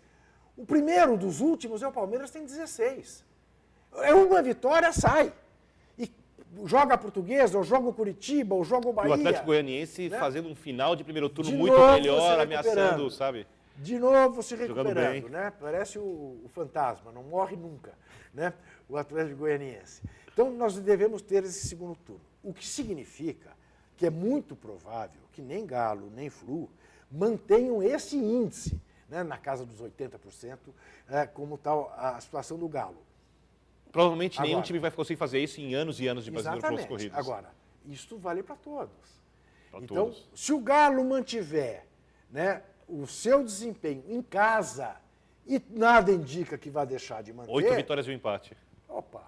Speaker 1: O primeiro dos últimos é o Palmeiras, tem 16. É uma vitória, sai. E joga a Portuguesa, ou joga o Curitiba, ou joga o
Speaker 2: E
Speaker 1: Bahia.
Speaker 2: o Atlético Goianiense
Speaker 1: né?
Speaker 2: fazendo um final de primeiro turno
Speaker 1: De
Speaker 2: muito
Speaker 1: novo
Speaker 2: melhor,
Speaker 1: se
Speaker 2: ameaçando,
Speaker 1: recuperando.
Speaker 2: sabe?
Speaker 1: De novo se
Speaker 2: Jogando
Speaker 1: recuperando,
Speaker 2: bem.
Speaker 1: né? Parece o fantasma, não morre nunca, né? O Atlético Goianiense. Então nós devemos ter esse segundo turno. O que significa que é muito provável que nem Galo, nem Flu mantenham esse índice, né, na casa dos 80%, como tal a situação do Galo.
Speaker 2: Provavelmente nenhum
Speaker 1: Agora,
Speaker 2: time vai conseguir fazer isso em anos e anos de brasileiro pelas
Speaker 1: exatamente.
Speaker 2: corridas.
Speaker 1: Agora, isso vale para todos.
Speaker 2: Pra
Speaker 1: Então,
Speaker 2: todos.
Speaker 1: se o Galo mantiver, né, o seu desempenho em casa e nada indica que vai deixar de manter...
Speaker 2: 8 vitórias e um empate.
Speaker 1: Opa,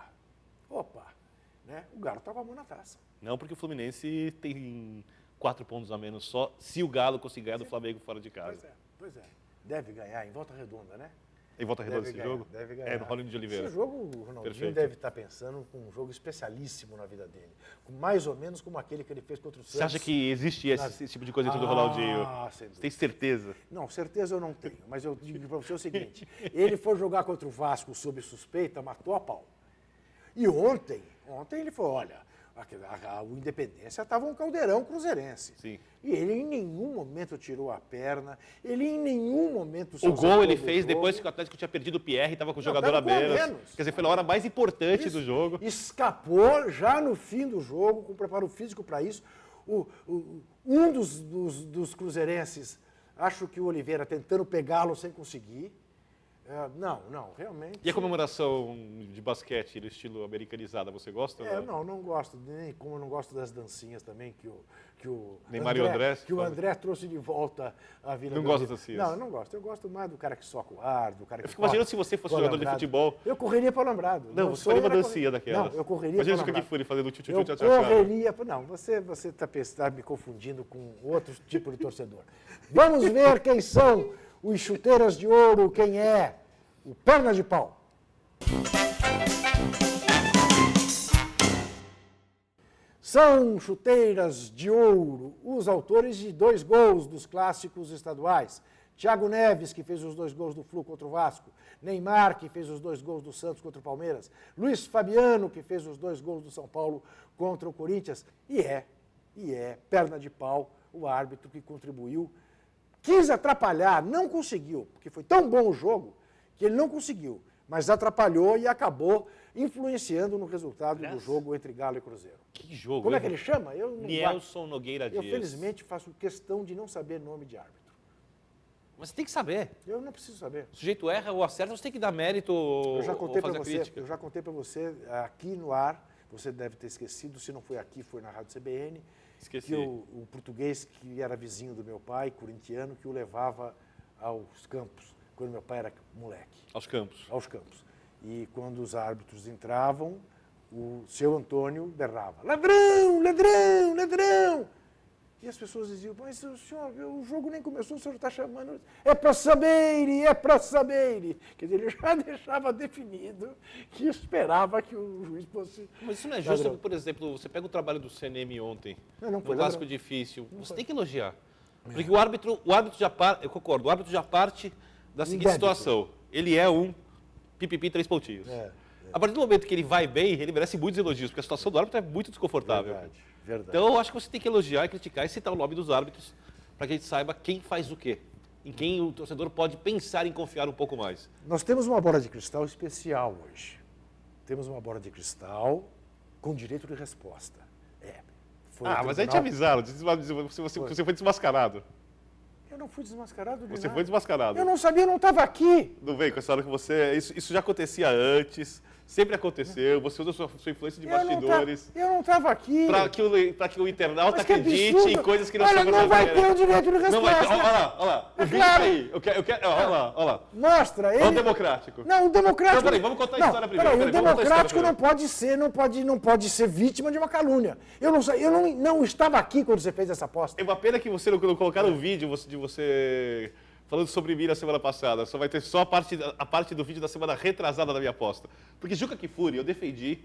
Speaker 1: né, o Galo está com a mão na taça.
Speaker 2: Não, porque o Fluminense tem 4 pontos a menos só se o Galo conseguir ganhar do Flamengo fora de casa.
Speaker 1: Pois é. Deve ganhar em Volta Redonda, né?
Speaker 2: Em Volta Redonda esse jogo?
Speaker 1: Deve ganhar.
Speaker 2: É, no Rolando de Oliveira.
Speaker 1: Esse jogo, o Ronaldinho
Speaker 2: Perfeito.
Speaker 1: deve estar pensando com um jogo especialíssimo na vida dele. Mais ou menos como aquele que ele fez contra o Santos.
Speaker 2: Você acha que existe esse tipo de coisa dentro do Ronaldinho?
Speaker 1: Sem
Speaker 2: Você
Speaker 1: dúvida.
Speaker 2: tem certeza?
Speaker 1: Não, certeza eu não tenho. Mas eu digo para você o seguinte. Ele foi jogar contra o Vasco sob suspeita, matou a pau. E ontem ele falou, olha, o Independência estava um caldeirão cruzeirense.
Speaker 2: Sim.
Speaker 1: E ele em nenhum momento tirou a perna, ele em nenhum momento...
Speaker 2: O gol ele fez depois que o Atlético tinha perdido o Pierre e estava com o jogador a menos. Quer dizer, foi na hora mais importante do jogo.
Speaker 1: Escapou já no fim do jogo, com preparo físico para isso. Um dos cruzeirenses, acho que o Oliveira, tentando pegá-lo sem conseguir. Não, realmente...
Speaker 2: E a comemoração de basquete, do estilo americanizada, você gosta?
Speaker 1: Não gosto, nem como eu não gosto das dancinhas também, que o
Speaker 2: Neymar e o André?
Speaker 1: Que o André trouxe de volta à Vila
Speaker 2: Não gosta das dancinhas?
Speaker 1: Não, eu não gosto. Eu gosto mais do cara que soca o ar, do cara que...
Speaker 2: Eu fico imaginando se você fosse jogador de futebol...
Speaker 1: Eu correria para o alambrado.
Speaker 2: Não, você faria uma dancinha daquelas.
Speaker 1: Não, eu correria
Speaker 2: Imagina
Speaker 1: para o
Speaker 2: o
Speaker 1: alambrado.
Speaker 2: Kifuri fazendo tchu-tchu-tchu,
Speaker 1: Eu
Speaker 2: tchau-tchau.
Speaker 1: correria... Não, você está me confundindo com outro tipo de torcedor. Vamos ver quem são os chuteiras de ouro, quem é o Perna de Pau. São chuteiras de ouro os autores de 2 gols dos clássicos estaduais. Thiago Neves, que fez os 2 gols do Flu contra o Vasco. Neymar, que fez os 2 gols do Santos contra o Palmeiras. Luiz Fabiano, que fez os 2 gols do São Paulo contra o Corinthians. E é perna de pau o árbitro que contribuiu. Quis atrapalhar, não conseguiu, porque foi tão bom o jogo que ele não conseguiu, mas atrapalhou e acabou influenciando no resultado do jogo entre Galo e Cruzeiro.
Speaker 2: Que jogo,
Speaker 1: Como é que ele chama?
Speaker 2: Nielson Nogueira
Speaker 1: Eu,
Speaker 2: Dias.
Speaker 1: felizmente, faço questão de não saber nome de árbitro.
Speaker 2: Mas você tem que saber.
Speaker 1: Eu não preciso saber.
Speaker 2: O sujeito erra ou acerta, você tem que dar mérito
Speaker 1: Eu já
Speaker 2: ou
Speaker 1: contei para
Speaker 2: fazer a
Speaker 1: você,
Speaker 2: crítica.
Speaker 1: eu já contei para você aqui no ar, você deve ter esquecido, se não foi aqui, foi na Rádio CBN,
Speaker 2: Esqueci.
Speaker 1: que o português que era vizinho do meu pai, corintiano, que o levava aos campos, quando meu pai era moleque.
Speaker 2: Aos campos.
Speaker 1: Aos campos. E quando os árbitros entravam, o seu Antônio berrava, ladrão, ladrão, ladrão. E as pessoas diziam, mas o senhor, o jogo nem começou, o senhor está chamando, é para saber, é para saber. Quer dizer, ele já deixava definido que esperava que o juiz fosse...
Speaker 2: Mas isso não é justo, por exemplo, você pega o trabalho do CNM ontem,
Speaker 1: Não
Speaker 2: um
Speaker 1: foi
Speaker 2: clássico
Speaker 1: ladrão.
Speaker 2: difícil, você tem que elogiar. Porque o árbitro já parte, eu concordo, o árbitro já parte da seguinte
Speaker 1: Débito.
Speaker 2: situação. Ele é um pipipi 3 pontinhos. A partir do momento que ele vai bem, ele merece muitos elogios, porque a situação do árbitro é muito desconfortável.
Speaker 1: Verdade.
Speaker 2: Então eu acho que você tem que elogiar, criticar e citar o nome dos árbitros para que a gente saiba quem faz o quê. Em quem o torcedor pode pensar em confiar um pouco mais.
Speaker 1: Nós temos uma bola de cristal especial hoje. Temos uma bola de cristal com direito de resposta.
Speaker 2: Mas aí te avisaram, você foi desmascarado.
Speaker 1: Eu não fui desmascarado de
Speaker 2: Você
Speaker 1: nada.
Speaker 2: foi desmascarado.
Speaker 1: Eu não sabia, eu não estava aqui.
Speaker 2: Não vem com essa hora que você... Isso já acontecia antes, sempre aconteceu, você usa sua influência de bastidores
Speaker 1: Eu não estava aqui.
Speaker 2: para que o internauta
Speaker 1: Mas que
Speaker 2: acredite
Speaker 1: absurdo.
Speaker 2: em coisas que não
Speaker 1: Olha,
Speaker 2: são
Speaker 1: não vai
Speaker 2: verdadeiras.
Speaker 1: ter o direito de resposta.
Speaker 2: Não vai ter. Olha lá. O vídeo
Speaker 1: claro.
Speaker 2: tá aí. Eu quero, olha lá.
Speaker 1: Mostra.
Speaker 2: Olha o democrático.
Speaker 1: Não, o democrático...
Speaker 2: Não, peraí, vamos contar a história primeiro.
Speaker 1: Peraí, o
Speaker 2: Vamos contar a história
Speaker 1: democrático não pode ser vítima de uma calúnia. Eu não estava aqui quando você fez essa aposta.
Speaker 2: É uma pena que você não colocaram o vídeo de você falando sobre mim na semana passada. Só vai ter só a parte do vídeo da semana retrasada da minha aposta. Porque Juca Kfouri, eu defendi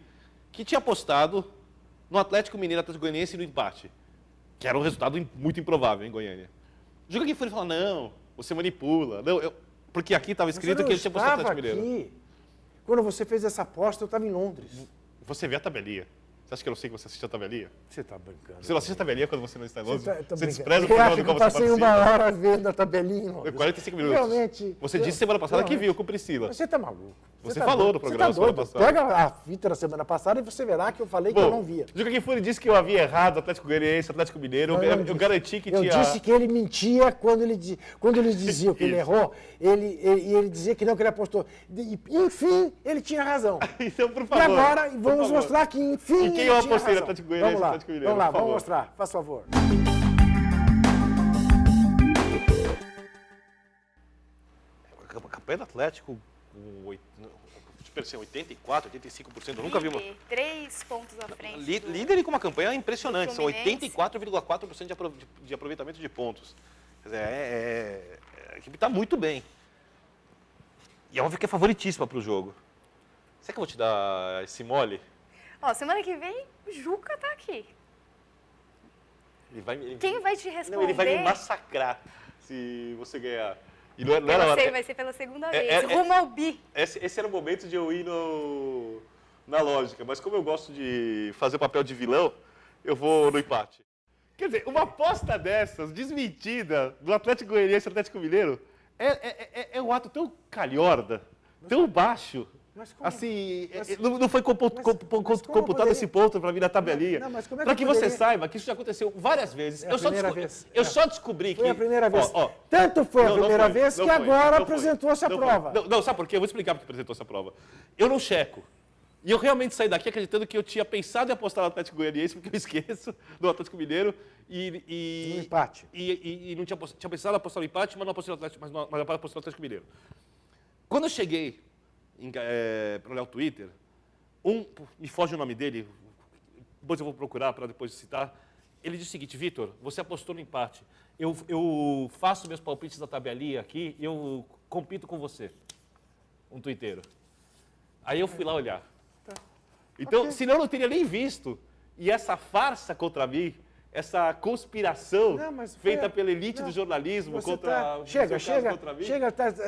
Speaker 2: que tinha apostado no Atlético Mineiro, Atlético Goianiense no empate. Que era um resultado muito improvável em Goiânia. Juca Kfouri falou, não, você manipula. Não, porque aqui estava escrito que ele tinha apostado no Atlético Mineiro.
Speaker 1: Aqui. Quando você fez essa aposta, eu estava em Londres.
Speaker 2: Você vê a tabelinha. Você acha que eu não sei que você assiste a tabelinha?
Speaker 1: Você está brincando.
Speaker 2: Você não assiste a tabelinha quando você não está em Londres? Você
Speaker 1: brincando.
Speaker 2: despreza o
Speaker 1: Eu
Speaker 2: programa
Speaker 1: acho
Speaker 2: do
Speaker 1: que
Speaker 2: qual
Speaker 1: eu
Speaker 2: você
Speaker 1: passei
Speaker 2: participa?
Speaker 1: uma hora vendo a tabelinha em Londres.
Speaker 2: 45 minutos.
Speaker 1: Realmente.
Speaker 2: Você disse semana passada que viu com Priscila.
Speaker 1: Você está maluco.
Speaker 2: Você falou no programa
Speaker 1: semana
Speaker 2: passada.
Speaker 1: Pega a fita da semana passada e você verá que eu falei que eu não via.
Speaker 2: Juca Kfouri disse que eu havia errado, Atlético Goianiense, Atlético Mineiro. Eu garanti que
Speaker 1: eu
Speaker 2: tinha...
Speaker 1: Eu disse que ele mentia quando ele dizia que ele errou, ele dizia que não, que ele apostou. Enfim, ele tinha razão.
Speaker 2: Então, por favor.
Speaker 1: E agora, vamos mostrar que, enfim,
Speaker 2: e quem eu apostei no Atlético Goianiense e Atlético Mineiro?
Speaker 1: Vamos lá, vamos mostrar, faz favor.
Speaker 2: A campanha do Atlético, com 84%, 85%, eu nunca vi uma...
Speaker 3: 3 pontos à frente.
Speaker 2: Líder e com uma campanha impressionante, são
Speaker 3: Fluminense.
Speaker 2: 84,4% de aproveitamento de pontos. Quer dizer, a equipe está muito bem. E é óbvio que é favoritíssima para o jogo. Será que eu vou te dar esse mole?
Speaker 3: Ó, semana que vem, o Juca tá aqui. Quem vai te responder?
Speaker 2: Não, ele vai me massacrar se você ganhar. E não
Speaker 3: Eu
Speaker 2: era
Speaker 3: sei, vai ser pela segunda vez. Rumo ao bi.
Speaker 2: Esse era o momento de eu ir na lógica, mas como eu gosto de fazer o papel de vilão, eu vou no empate. Quer dizer, uma aposta dessas, desmentida, do Atlético Goianiense e Atlético Mineiro, é um ato tão calhorda, tão baixo. Assim, não foi computado esse ponto para vir na tabelinha. Para que você saiba que isso já aconteceu várias vezes. Eu só descobri que...
Speaker 1: Foi a primeira vez. Tanto foi a primeira vez que agora apresentou-se a prova.
Speaker 2: Não, sabe por quê? Eu vou explicar porque apresentou-se a prova. Eu não checo. E eu realmente saí daqui acreditando que eu tinha pensado em apostar no Atlético Goianiense, porque eu esqueço, do Atlético Mineiro.
Speaker 1: No empate.
Speaker 2: E não tinha pensado em apostar no empate, mas não apostei no Atlético, mas apostei no Atlético Mineiro. Quando eu cheguei para olhar o Twitter, me foge o nome dele, depois eu vou procurar para depois citar, ele disse o seguinte: Vitor, você apostou no empate, eu faço meus palpites da tabelinha aqui e eu compito com você, um twitteiro. Aí eu fui lá olhar. Então, senão eu não teria nem visto, e essa farsa contra mim, essa conspiração feita pela elite do jornalismo contra mim,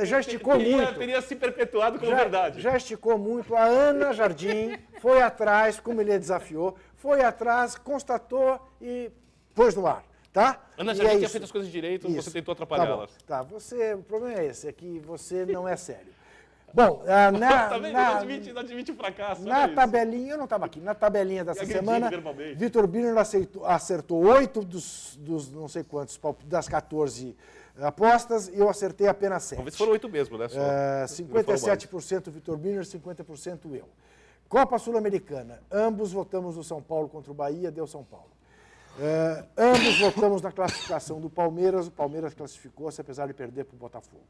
Speaker 1: já esticou muito.
Speaker 2: Teria se perpetuado como verdade.
Speaker 1: Já esticou muito. A Ana Jardim foi atrás, como ele a desafiou, foi atrás, constatou e pôs no ar, tá?
Speaker 2: Ana Jardim tinha feito as coisas direito, você tentou atrapalhá-las.
Speaker 1: Tá, o problema é esse, é que você não é sério. Bom,
Speaker 2: não admite o fracasso.
Speaker 1: Na tabelinha, eu não estava aqui, na tabelinha dessa semana, Vitor Birner acertou 8 dos não sei quantos, das 14 apostas, e eu acertei apenas 7.
Speaker 2: Talvez foram 8 mesmo, né?
Speaker 1: 57% Vitor Birner, 50% eu. Copa Sul-Americana, ambos votamos no São Paulo contra o Bahia, deu São Paulo. Ambos votamos na classificação do Palmeiras, o Palmeiras classificou-se, apesar de perder para o Botafogo.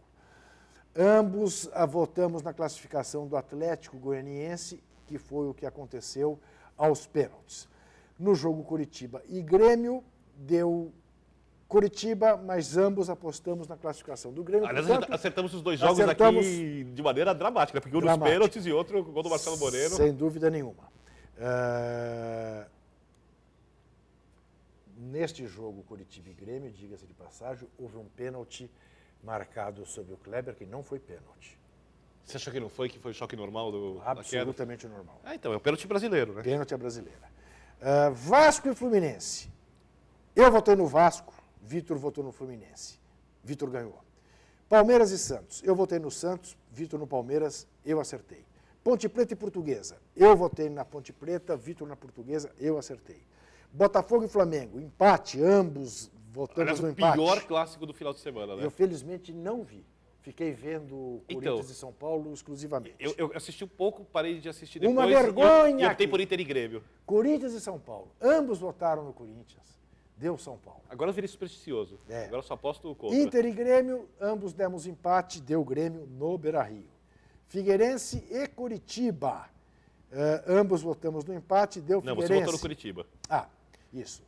Speaker 1: Ambos votamos na classificação do Atlético Goianiense, que foi o que aconteceu aos pênaltis. No jogo Coritiba e Grêmio, deu Coritiba, mas ambos apostamos na classificação do Grêmio.
Speaker 2: Aliás, acertamos os dois jogos aqui de maneira dramática, porque um nos pênaltis e outro o gol do Marcelo Moreno.
Speaker 1: Sem dúvida nenhuma. Neste jogo Coritiba e Grêmio, diga-se de passagem, houve um pênalti marcado sobre o Kleber, que não foi pênalti.
Speaker 2: Você achou que não foi, que foi o choque normal do
Speaker 1: Absolutamente normal.
Speaker 2: Então, é o pênalti brasileiro, né?
Speaker 1: Pênalti brasileira. Vasco e Fluminense. Eu votei no Vasco, Vitor votou no Fluminense. Vitor ganhou. Palmeiras e Santos. Eu votei no Santos, Vitor no Palmeiras, eu acertei. Ponte Preta e Portuguesa. Eu votei na Ponte Preta, Vitor na Portuguesa, eu acertei. Botafogo e Flamengo. Empate, ambos votamos no empate.
Speaker 2: O pior clássico do final de semana, né?
Speaker 1: Eu, felizmente, não vi. Fiquei vendo Corinthians e São Paulo exclusivamente.
Speaker 2: Eu assisti um pouco, parei de assistir depois.
Speaker 1: Uma vergonha!
Speaker 2: E optei por Inter e Grêmio.
Speaker 1: Corinthians e São Paulo. Ambos votaram no Corinthians. Deu São Paulo.
Speaker 2: Agora eu virei supersticioso. Agora eu só aposto contra.
Speaker 1: Inter e Grêmio, ambos demos empate. Deu Grêmio no Beira-Rio. Figueirense e Curitiba. Ambos votamos no empate. Deu Figueirense.
Speaker 2: Não, você votou no Curitiba.
Speaker 1: Isso.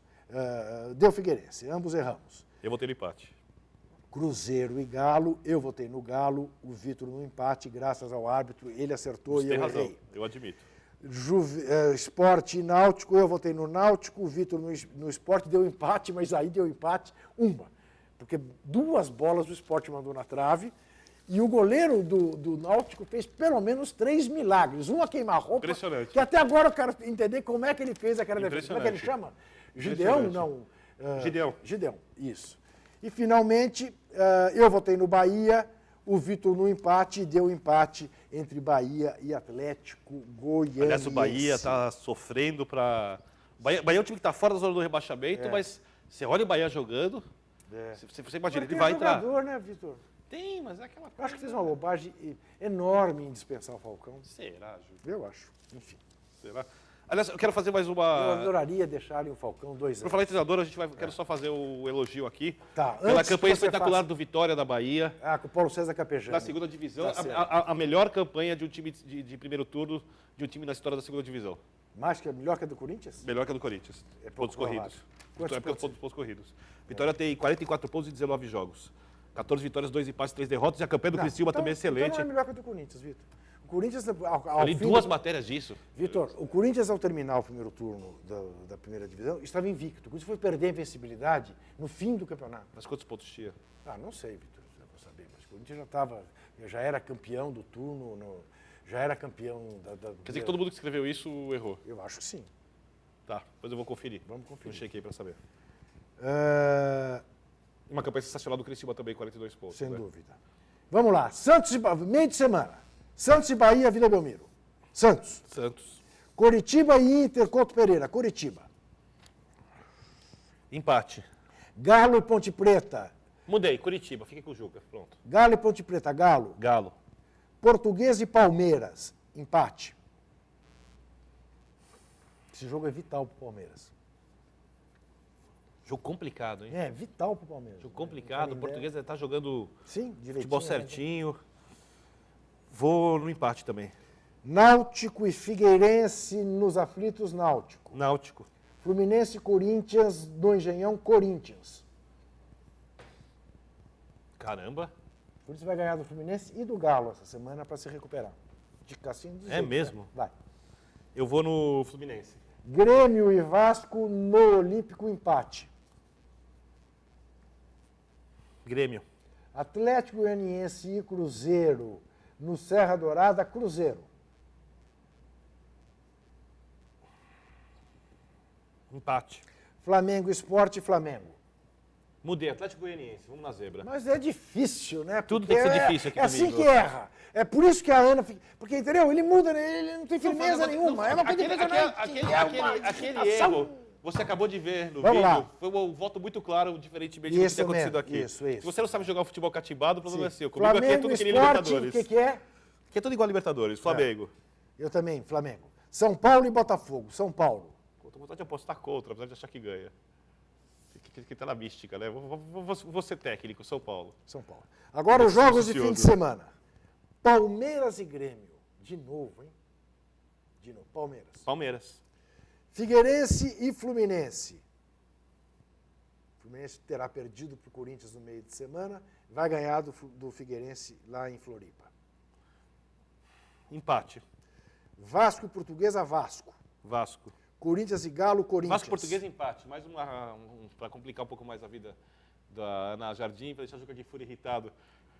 Speaker 1: Deu Figueirense. Ambos erramos.
Speaker 2: Eu votei no empate.
Speaker 1: Cruzeiro e Galo, eu votei no Galo, o Vitor no empate, graças ao árbitro, ele acertou e eu errei. Tem razão,
Speaker 2: eu admito.
Speaker 1: Sport e Náutico, eu votei no Náutico, o Vitor no Sport, deu empate, mas aí deu empate uma, porque 2 bolas o Sport mandou na trave e o goleiro do Náutico fez pelo menos 3 milagres, uma queimar-roupa,
Speaker 2: impressionante.
Speaker 1: Que até agora eu quero entender como é que ele fez aquela defesa, como é que ele chama? Gideão? Não.
Speaker 2: Gideão.
Speaker 1: Gideão, isso. E, finalmente, eu votei no Bahia, o Vitor no empate e deu empate entre Bahia e Atlético Goianiense.
Speaker 2: Aliás, o Bahia está sofrendo para... Bahia é um time que está fora da zona do rebaixamento, mas você olha o Bahia jogando, você imagina, ele vai entrar.
Speaker 1: Tem jogador, né, Vitor?
Speaker 2: Tem, mas é aquela
Speaker 1: Eu
Speaker 2: coisa...
Speaker 1: acho que fez uma bobagem enorme em dispensar o Falcão.
Speaker 2: Será, Ju?
Speaker 1: Eu acho. Enfim.
Speaker 2: Será? Aliás, eu quero fazer mais
Speaker 1: Eu
Speaker 2: uma...
Speaker 1: adoraria deixarem o Falcão 2
Speaker 2: Por
Speaker 1: anos.
Speaker 2: falar em treinador, quero só fazer o elogio aqui.
Speaker 1: Tá,
Speaker 2: Pela
Speaker 1: antes que
Speaker 2: campanha
Speaker 1: você
Speaker 2: espetacular
Speaker 1: faça-
Speaker 2: do Vitória da Bahia.
Speaker 1: Com o Paulo César Capejano.
Speaker 2: Na segunda divisão,
Speaker 1: Tá certo.
Speaker 2: a melhor campanha de um time de primeiro turno, de um time na história da segunda divisão.
Speaker 1: Mais que melhor que a do Corinthians?
Speaker 2: Melhor que a do Corinthians.
Speaker 1: É pouco
Speaker 2: Pontos corridos.
Speaker 1: provável. Quantos
Speaker 2: Pontos corridos. Vitória tem 44 pontos em 19 jogos. 14 vitórias, 2 empates, 3 derrotas. E a campanha do Criciúma também é excelente.
Speaker 1: Então não é melhor que a do Corinthians, Vitor. O Corinthians,
Speaker 2: Eu li duas matérias disso.
Speaker 1: Vitor, o Corinthians, ao terminar o primeiro turno da primeira divisão, estava invicto. O Corinthians foi perder a invencibilidade no fim do campeonato.
Speaker 2: Mas quantos pontos tinha?
Speaker 1: Não sei, Vitor, não vou saber. Mas o Corinthians já era campeão do turno, já era campeão
Speaker 2: Quer dizer que todo mundo que escreveu isso errou.
Speaker 1: Eu acho que sim.
Speaker 2: Tá, depois eu vou conferir.
Speaker 1: Vamos conferir.
Speaker 2: Não chequei para saber.
Speaker 1: É,
Speaker 2: Uma campanha sensacional do Criciúma também, 42 pontos.
Speaker 1: Sem
Speaker 2: né?
Speaker 1: dúvida. Vamos lá, meio de semana. Santos e Bahia, Vila Belmiro. Santos.
Speaker 2: Santos.
Speaker 1: Coritiba e Inter, Couto Pereira. Coritiba.
Speaker 2: Empate.
Speaker 1: Galo e Ponte Preta.
Speaker 2: Mudei, Curitiba, fiquei com o Juca. Pronto.
Speaker 1: Galo e Ponte Preta. Galo.
Speaker 2: Galo.
Speaker 1: Português e Palmeiras. Empate. Esse jogo é vital para o Palmeiras.
Speaker 2: Jogo complicado, hein?
Speaker 1: É, vital para o Palmeiras.
Speaker 2: Jogo complicado, o português está jogando
Speaker 1: Sim, direitinho.
Speaker 2: futebol certinho. Vou no empate também.
Speaker 1: Náutico e Figueirense nos aflitos Náutico.
Speaker 2: Náutico.
Speaker 1: Fluminense e Corinthians no Engenhão, Corinthians.
Speaker 2: Caramba.
Speaker 1: O Corinthians vai ganhar do Fluminense e do Galo essa semana para se recuperar. De Cassino dos
Speaker 2: É mesmo?
Speaker 1: Né? Vai.
Speaker 2: Eu vou no Fluminense.
Speaker 1: Grêmio e Vasco no Olímpico, empate.
Speaker 2: Grêmio.
Speaker 1: Atlético Goianiense e Cruzeiro no Serra Dourada, Cruzeiro.
Speaker 2: Empate.
Speaker 1: Flamengo Esporte, Flamengo.
Speaker 2: Mudei, Atlético Goianiense, vamos na zebra.
Speaker 1: Mas é difícil, né?
Speaker 2: Tudo
Speaker 1: Porque
Speaker 2: tem que ser difícil aqui
Speaker 1: É assim
Speaker 2: comigo.
Speaker 1: que erra. É por isso que a Ana... Porque, entendeu? Ele muda, né? Ele não tem firmeza nenhuma. Ela pode
Speaker 2: Aquele erro, você acabou de ver no
Speaker 1: Vamos
Speaker 2: vídeo,
Speaker 1: lá.
Speaker 2: foi um voto muito claro, diferentemente do que
Speaker 1: Isso
Speaker 2: tem acontecido
Speaker 1: mesmo,
Speaker 2: aqui.
Speaker 1: isso.
Speaker 2: Se você não sabe jogar um futebol catimbado, o problema é
Speaker 1: Sim.
Speaker 2: seu. Comigo aqui é
Speaker 1: Flamengo
Speaker 2: tudo que nem
Speaker 1: Esporte,
Speaker 2: Libertadores.
Speaker 1: o que é?
Speaker 2: Aqui é tudo igual a Libertadores, Flamengo.
Speaker 1: Eu também, Flamengo. São Paulo e Botafogo. São Paulo.
Speaker 2: Tô com vontade de apostar contra, apesar de achar que ganha. Que tá na mística, né? Vou ser técnico, São Paulo.
Speaker 1: São Paulo. Agora os jogos de fim de
Speaker 2: Delicioso.
Speaker 1: semana. Palmeiras e Grêmio. De novo, hein? De novo. Palmeiras.
Speaker 2: Palmeiras.
Speaker 1: Figueirense e Fluminense. Fluminense terá perdido para o Corinthians no meio de semana. Vai ganhar do Figueirense lá em Floripa.
Speaker 2: Empate.
Speaker 1: Vasco e Portuguesa, Vasco.
Speaker 2: Vasco.
Speaker 1: Corinthians e Galo, Corinthians.
Speaker 2: Vasco Português empate. Mais para complicar um pouco mais a vida da Ana Jardim, para deixar o Juca aqui fura irritado.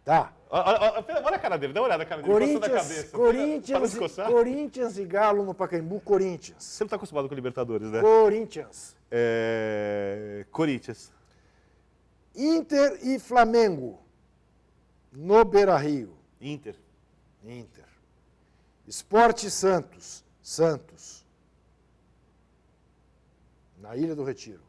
Speaker 1: Tá.
Speaker 2: Olha a cara dele, dá uma olhada na cara dele. Coçando a cabeça. Para não se coçar.
Speaker 1: Corinthians e Galo no Pacaembu, Corinthians.
Speaker 2: Você não está acostumado com Libertadores, né?
Speaker 1: Corinthians.
Speaker 2: Corinthians.
Speaker 1: Inter e Flamengo no Beira-Rio.
Speaker 2: Inter.
Speaker 1: Inter. Sport e Santos. Santos. Na Ilha do Retiro.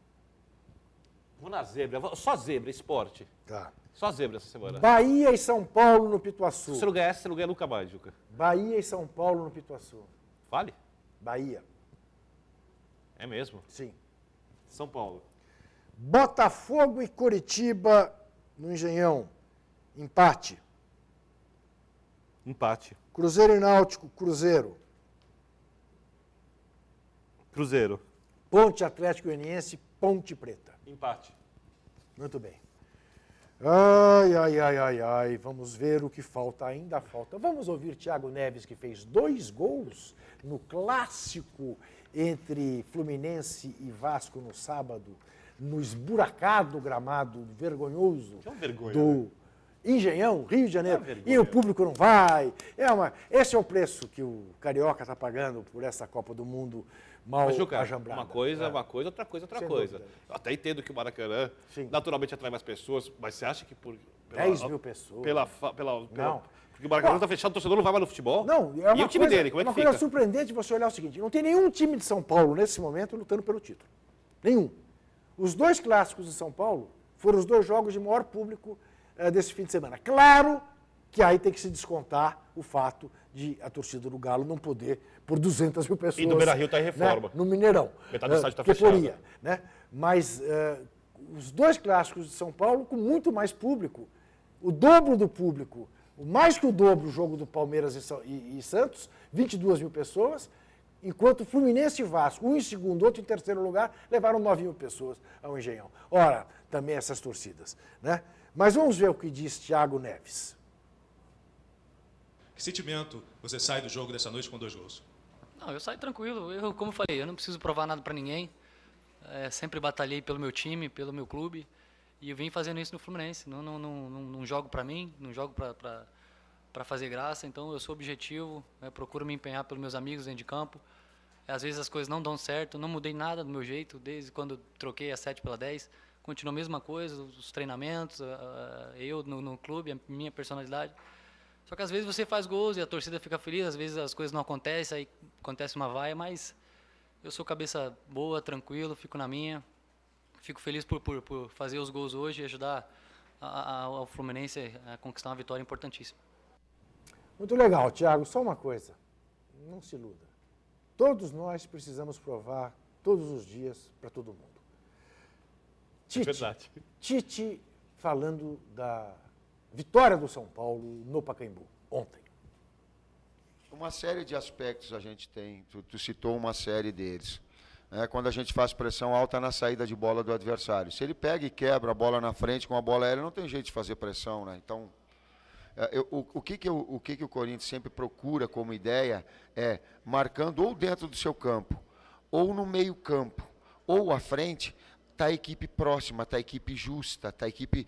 Speaker 2: Vou na zebra. Só zebra, esporte.
Speaker 1: Tá.
Speaker 2: Só zebra essa semana.
Speaker 1: Bahia e São Paulo no Pituaçu.
Speaker 2: Se você não ganhar, você não ganha nunca mais, Juca.
Speaker 1: Bahia e São Paulo no Pituaçu.
Speaker 2: Fale.
Speaker 1: Bahia.
Speaker 2: É mesmo.
Speaker 1: Sim.
Speaker 2: São Paulo.
Speaker 1: Botafogo e Coritiba no Engenhão. Empate.
Speaker 2: Empate.
Speaker 1: Cruzeiro e Náutico, Cruzeiro.
Speaker 2: Cruzeiro.
Speaker 1: Ponte Atlético Goianiense, Ponte Preta.
Speaker 2: Empate.
Speaker 1: Muito bem. Ai. Vamos ver o que falta. Ainda falta. Vamos ouvir Thiago Neves, que fez 2 gols no clássico entre Fluminense e Vasco no sábado, no esburacado gramado vergonhoso
Speaker 2: Que é uma vergonha,
Speaker 1: do Engenhão, Rio de Janeiro.
Speaker 2: É uma vergonha.
Speaker 1: E o público não vai. Esse é o preço que o Carioca está pagando por essa Copa do Mundo mal
Speaker 2: Mas, Juca,
Speaker 1: ajambrada.
Speaker 2: uma coisa, outra coisa.
Speaker 1: Sem
Speaker 2: Eu até
Speaker 1: dúvida.
Speaker 2: entendo que o Maracanã
Speaker 1: Sim.
Speaker 2: naturalmente atrai mais pessoas, mas você acha que
Speaker 1: 10 mil pessoas. Não.
Speaker 2: Porque o Maracanã está fechado, o torcedor não vai mais no futebol?
Speaker 1: Não,
Speaker 2: E o time dele, como é que
Speaker 1: uma
Speaker 2: fica?
Speaker 1: coisa surpreendente você olhar o seguinte, não tem nenhum time de São Paulo, nesse momento, lutando pelo título. Nenhum. Os 2 clássicos de São Paulo foram os 2 jogos de maior público desse fim de semana. Claro que aí tem que se descontar o fato de a torcida do Galo não poder por 200 mil pessoas.
Speaker 2: E do Beira-Rio está em reforma.
Speaker 1: Né, no Mineirão.
Speaker 2: Metade do estádio está fechado.
Speaker 1: Poderia, né? Mas os 2 clássicos de São Paulo com muito mais público, o dobro do público, mais que o dobro o jogo do Palmeiras e Santos, 22 mil pessoas, enquanto Fluminense e Vasco, um em segundo, outro em terceiro lugar, levaram 9 mil pessoas ao Engenhão. Ora, também essas torcidas, né? Mas vamos ver o que diz Thiago Neves.
Speaker 4: Que sentimento você sai do jogo dessa noite com 2 gols?
Speaker 5: Não, eu saio tranquilo. Como eu falei, eu não preciso provar nada para ninguém. Sempre batalhei pelo meu time, pelo meu clube. E eu vim fazendo isso no Fluminense. Não jogo para mim, não jogo para fazer graça. Então eu sou objetivo, procuro me empenhar pelos meus amigos dentro de campo. Às vezes as coisas não dão certo, não mudei nada do meu jeito, desde quando troquei a 7 pela 10. Continua a mesma coisa, os treinamentos, eu no clube, a minha personalidade. Só que às vezes você faz gols e a torcida fica feliz, às vezes as coisas não acontecem, aí acontece uma vaia, mas eu sou cabeça boa, tranquilo, fico na minha. Fico feliz por fazer os gols hoje e ajudar ao Fluminense a conquistar uma vitória importantíssima.
Speaker 1: Muito legal, Thiago. Só uma coisa, não se iluda. Todos nós precisamos provar todos os dias para todo mundo. Tite falando da vitória do São Paulo no Pacaembu, ontem.
Speaker 6: Uma série de aspectos a gente tem, tu citou uma série deles. Quando a gente faz pressão alta na saída de bola do adversário. Se ele pega e quebra a bola na frente com a bola aérea, não tem jeito de fazer pressão, né? Então, o que o Corinthians sempre procura como ideia é, marcando ou dentro do seu campo, ou no meio campo, ou à frente, está a equipe próxima, está a equipe justa, está a equipe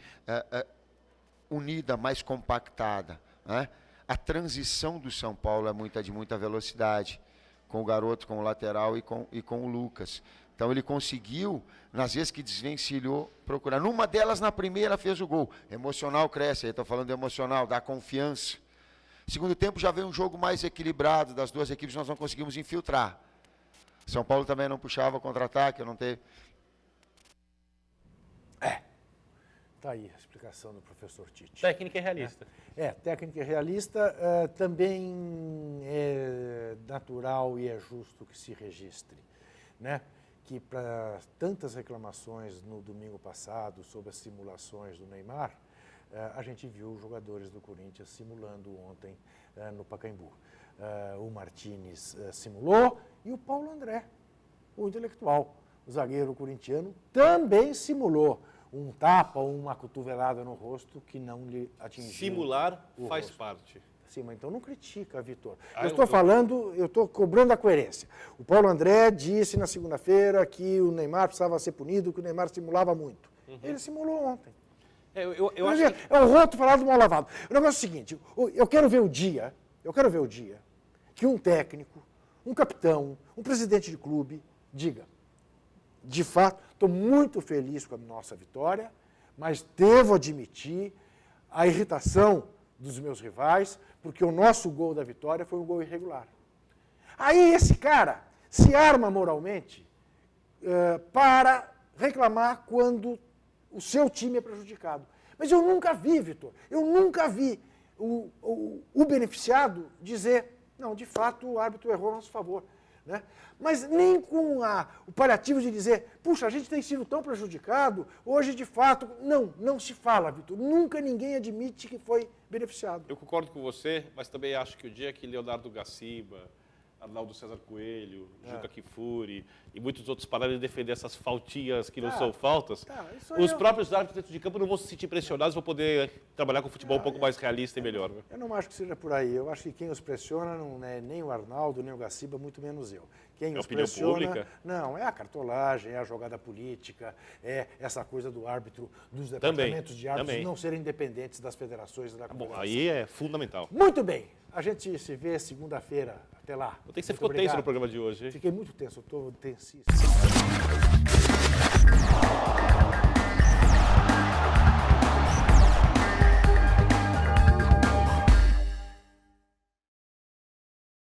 Speaker 6: unida, mais compactada, né? A transição do São Paulo é de muita velocidade, com o garoto, com o lateral e com o Lucas. Então ele conseguiu, nas vezes que desvencilhou, procurar. Numa delas, na primeira, fez o gol. Emocional cresce, aí estou falando de emocional, dá confiança. Segundo tempo já veio um jogo mais equilibrado, das 2 equipes nós não conseguimos infiltrar. São Paulo também não puxava contra-ataque, não teve...
Speaker 1: Está aí a explicação do professor Tite.
Speaker 2: Técnica e realista.
Speaker 1: Técnica e realista. Também é natural e é justo que se registre, né? Que para tantas reclamações no domingo passado sobre as simulações do Neymar, a gente viu os jogadores do Corinthians simulando ontem no Pacaembu. O Martínez simulou e o Paulo André, o intelectual, o zagueiro corintiano, também simulou um tapa ou uma cotovelada no rosto que não lhe atingiu.
Speaker 2: Simular faz
Speaker 1: rosto.
Speaker 2: parte.
Speaker 1: Sim, mas então não critica, Vitor. Eu estou cobrando a coerência. O Paulo André disse na segunda-feira que o Neymar precisava ser punido, que o Neymar simulava muito. Ele simulou ontem.
Speaker 2: Eu acho que...
Speaker 1: É o roto falado mal lavado. O negócio é o seguinte, eu quero ver o dia que um técnico, um capitão, um presidente de clube diga, de fato, estou muito feliz com a nossa vitória, mas devo admitir a irritação dos meus rivais, porque o nosso gol da vitória foi um gol irregular. Aí esse cara se arma moralmente para reclamar quando o seu time é prejudicado. Mas eu nunca vi, Vitor, o beneficiado dizer, não, de fato o árbitro errou a nosso favor. Né? Mas nem com o paliativo de dizer, puxa, a gente tem sido tão prejudicado, hoje de fato, não se fala, Vitor. Nunca ninguém admite que foi beneficiado.
Speaker 2: Eu concordo com você, mas também acho que o dia que Leonardo Gaciba, Arnaldo César Coelho, Juca Kfouri e muitos outros pararam de defender essas faltinhas que não são faltas, os próprios árbitros dentro de campo não vão se sentir pressionados, vão poder trabalhar com o futebol um pouco mais realista e melhor. Né?
Speaker 1: Eu não acho que seja por aí. Eu acho que quem os pressiona não é nem o Arnaldo, nem o Gaciba, muito menos eu. Quem os
Speaker 2: opinião
Speaker 1: pressiona,
Speaker 2: pública?
Speaker 1: Não, é a cartolagem, é a jogada política, é essa coisa do árbitro, dos departamentos de árbitros não serem independentes das federações da
Speaker 2: Bom, aí é fundamental.
Speaker 1: Muito bem. A gente se vê segunda-feira. Até lá.
Speaker 2: Eu tenho que você ficou tenso no programa de hoje, hein?
Speaker 1: Fiquei muito tenso, eu estou tensíssimo.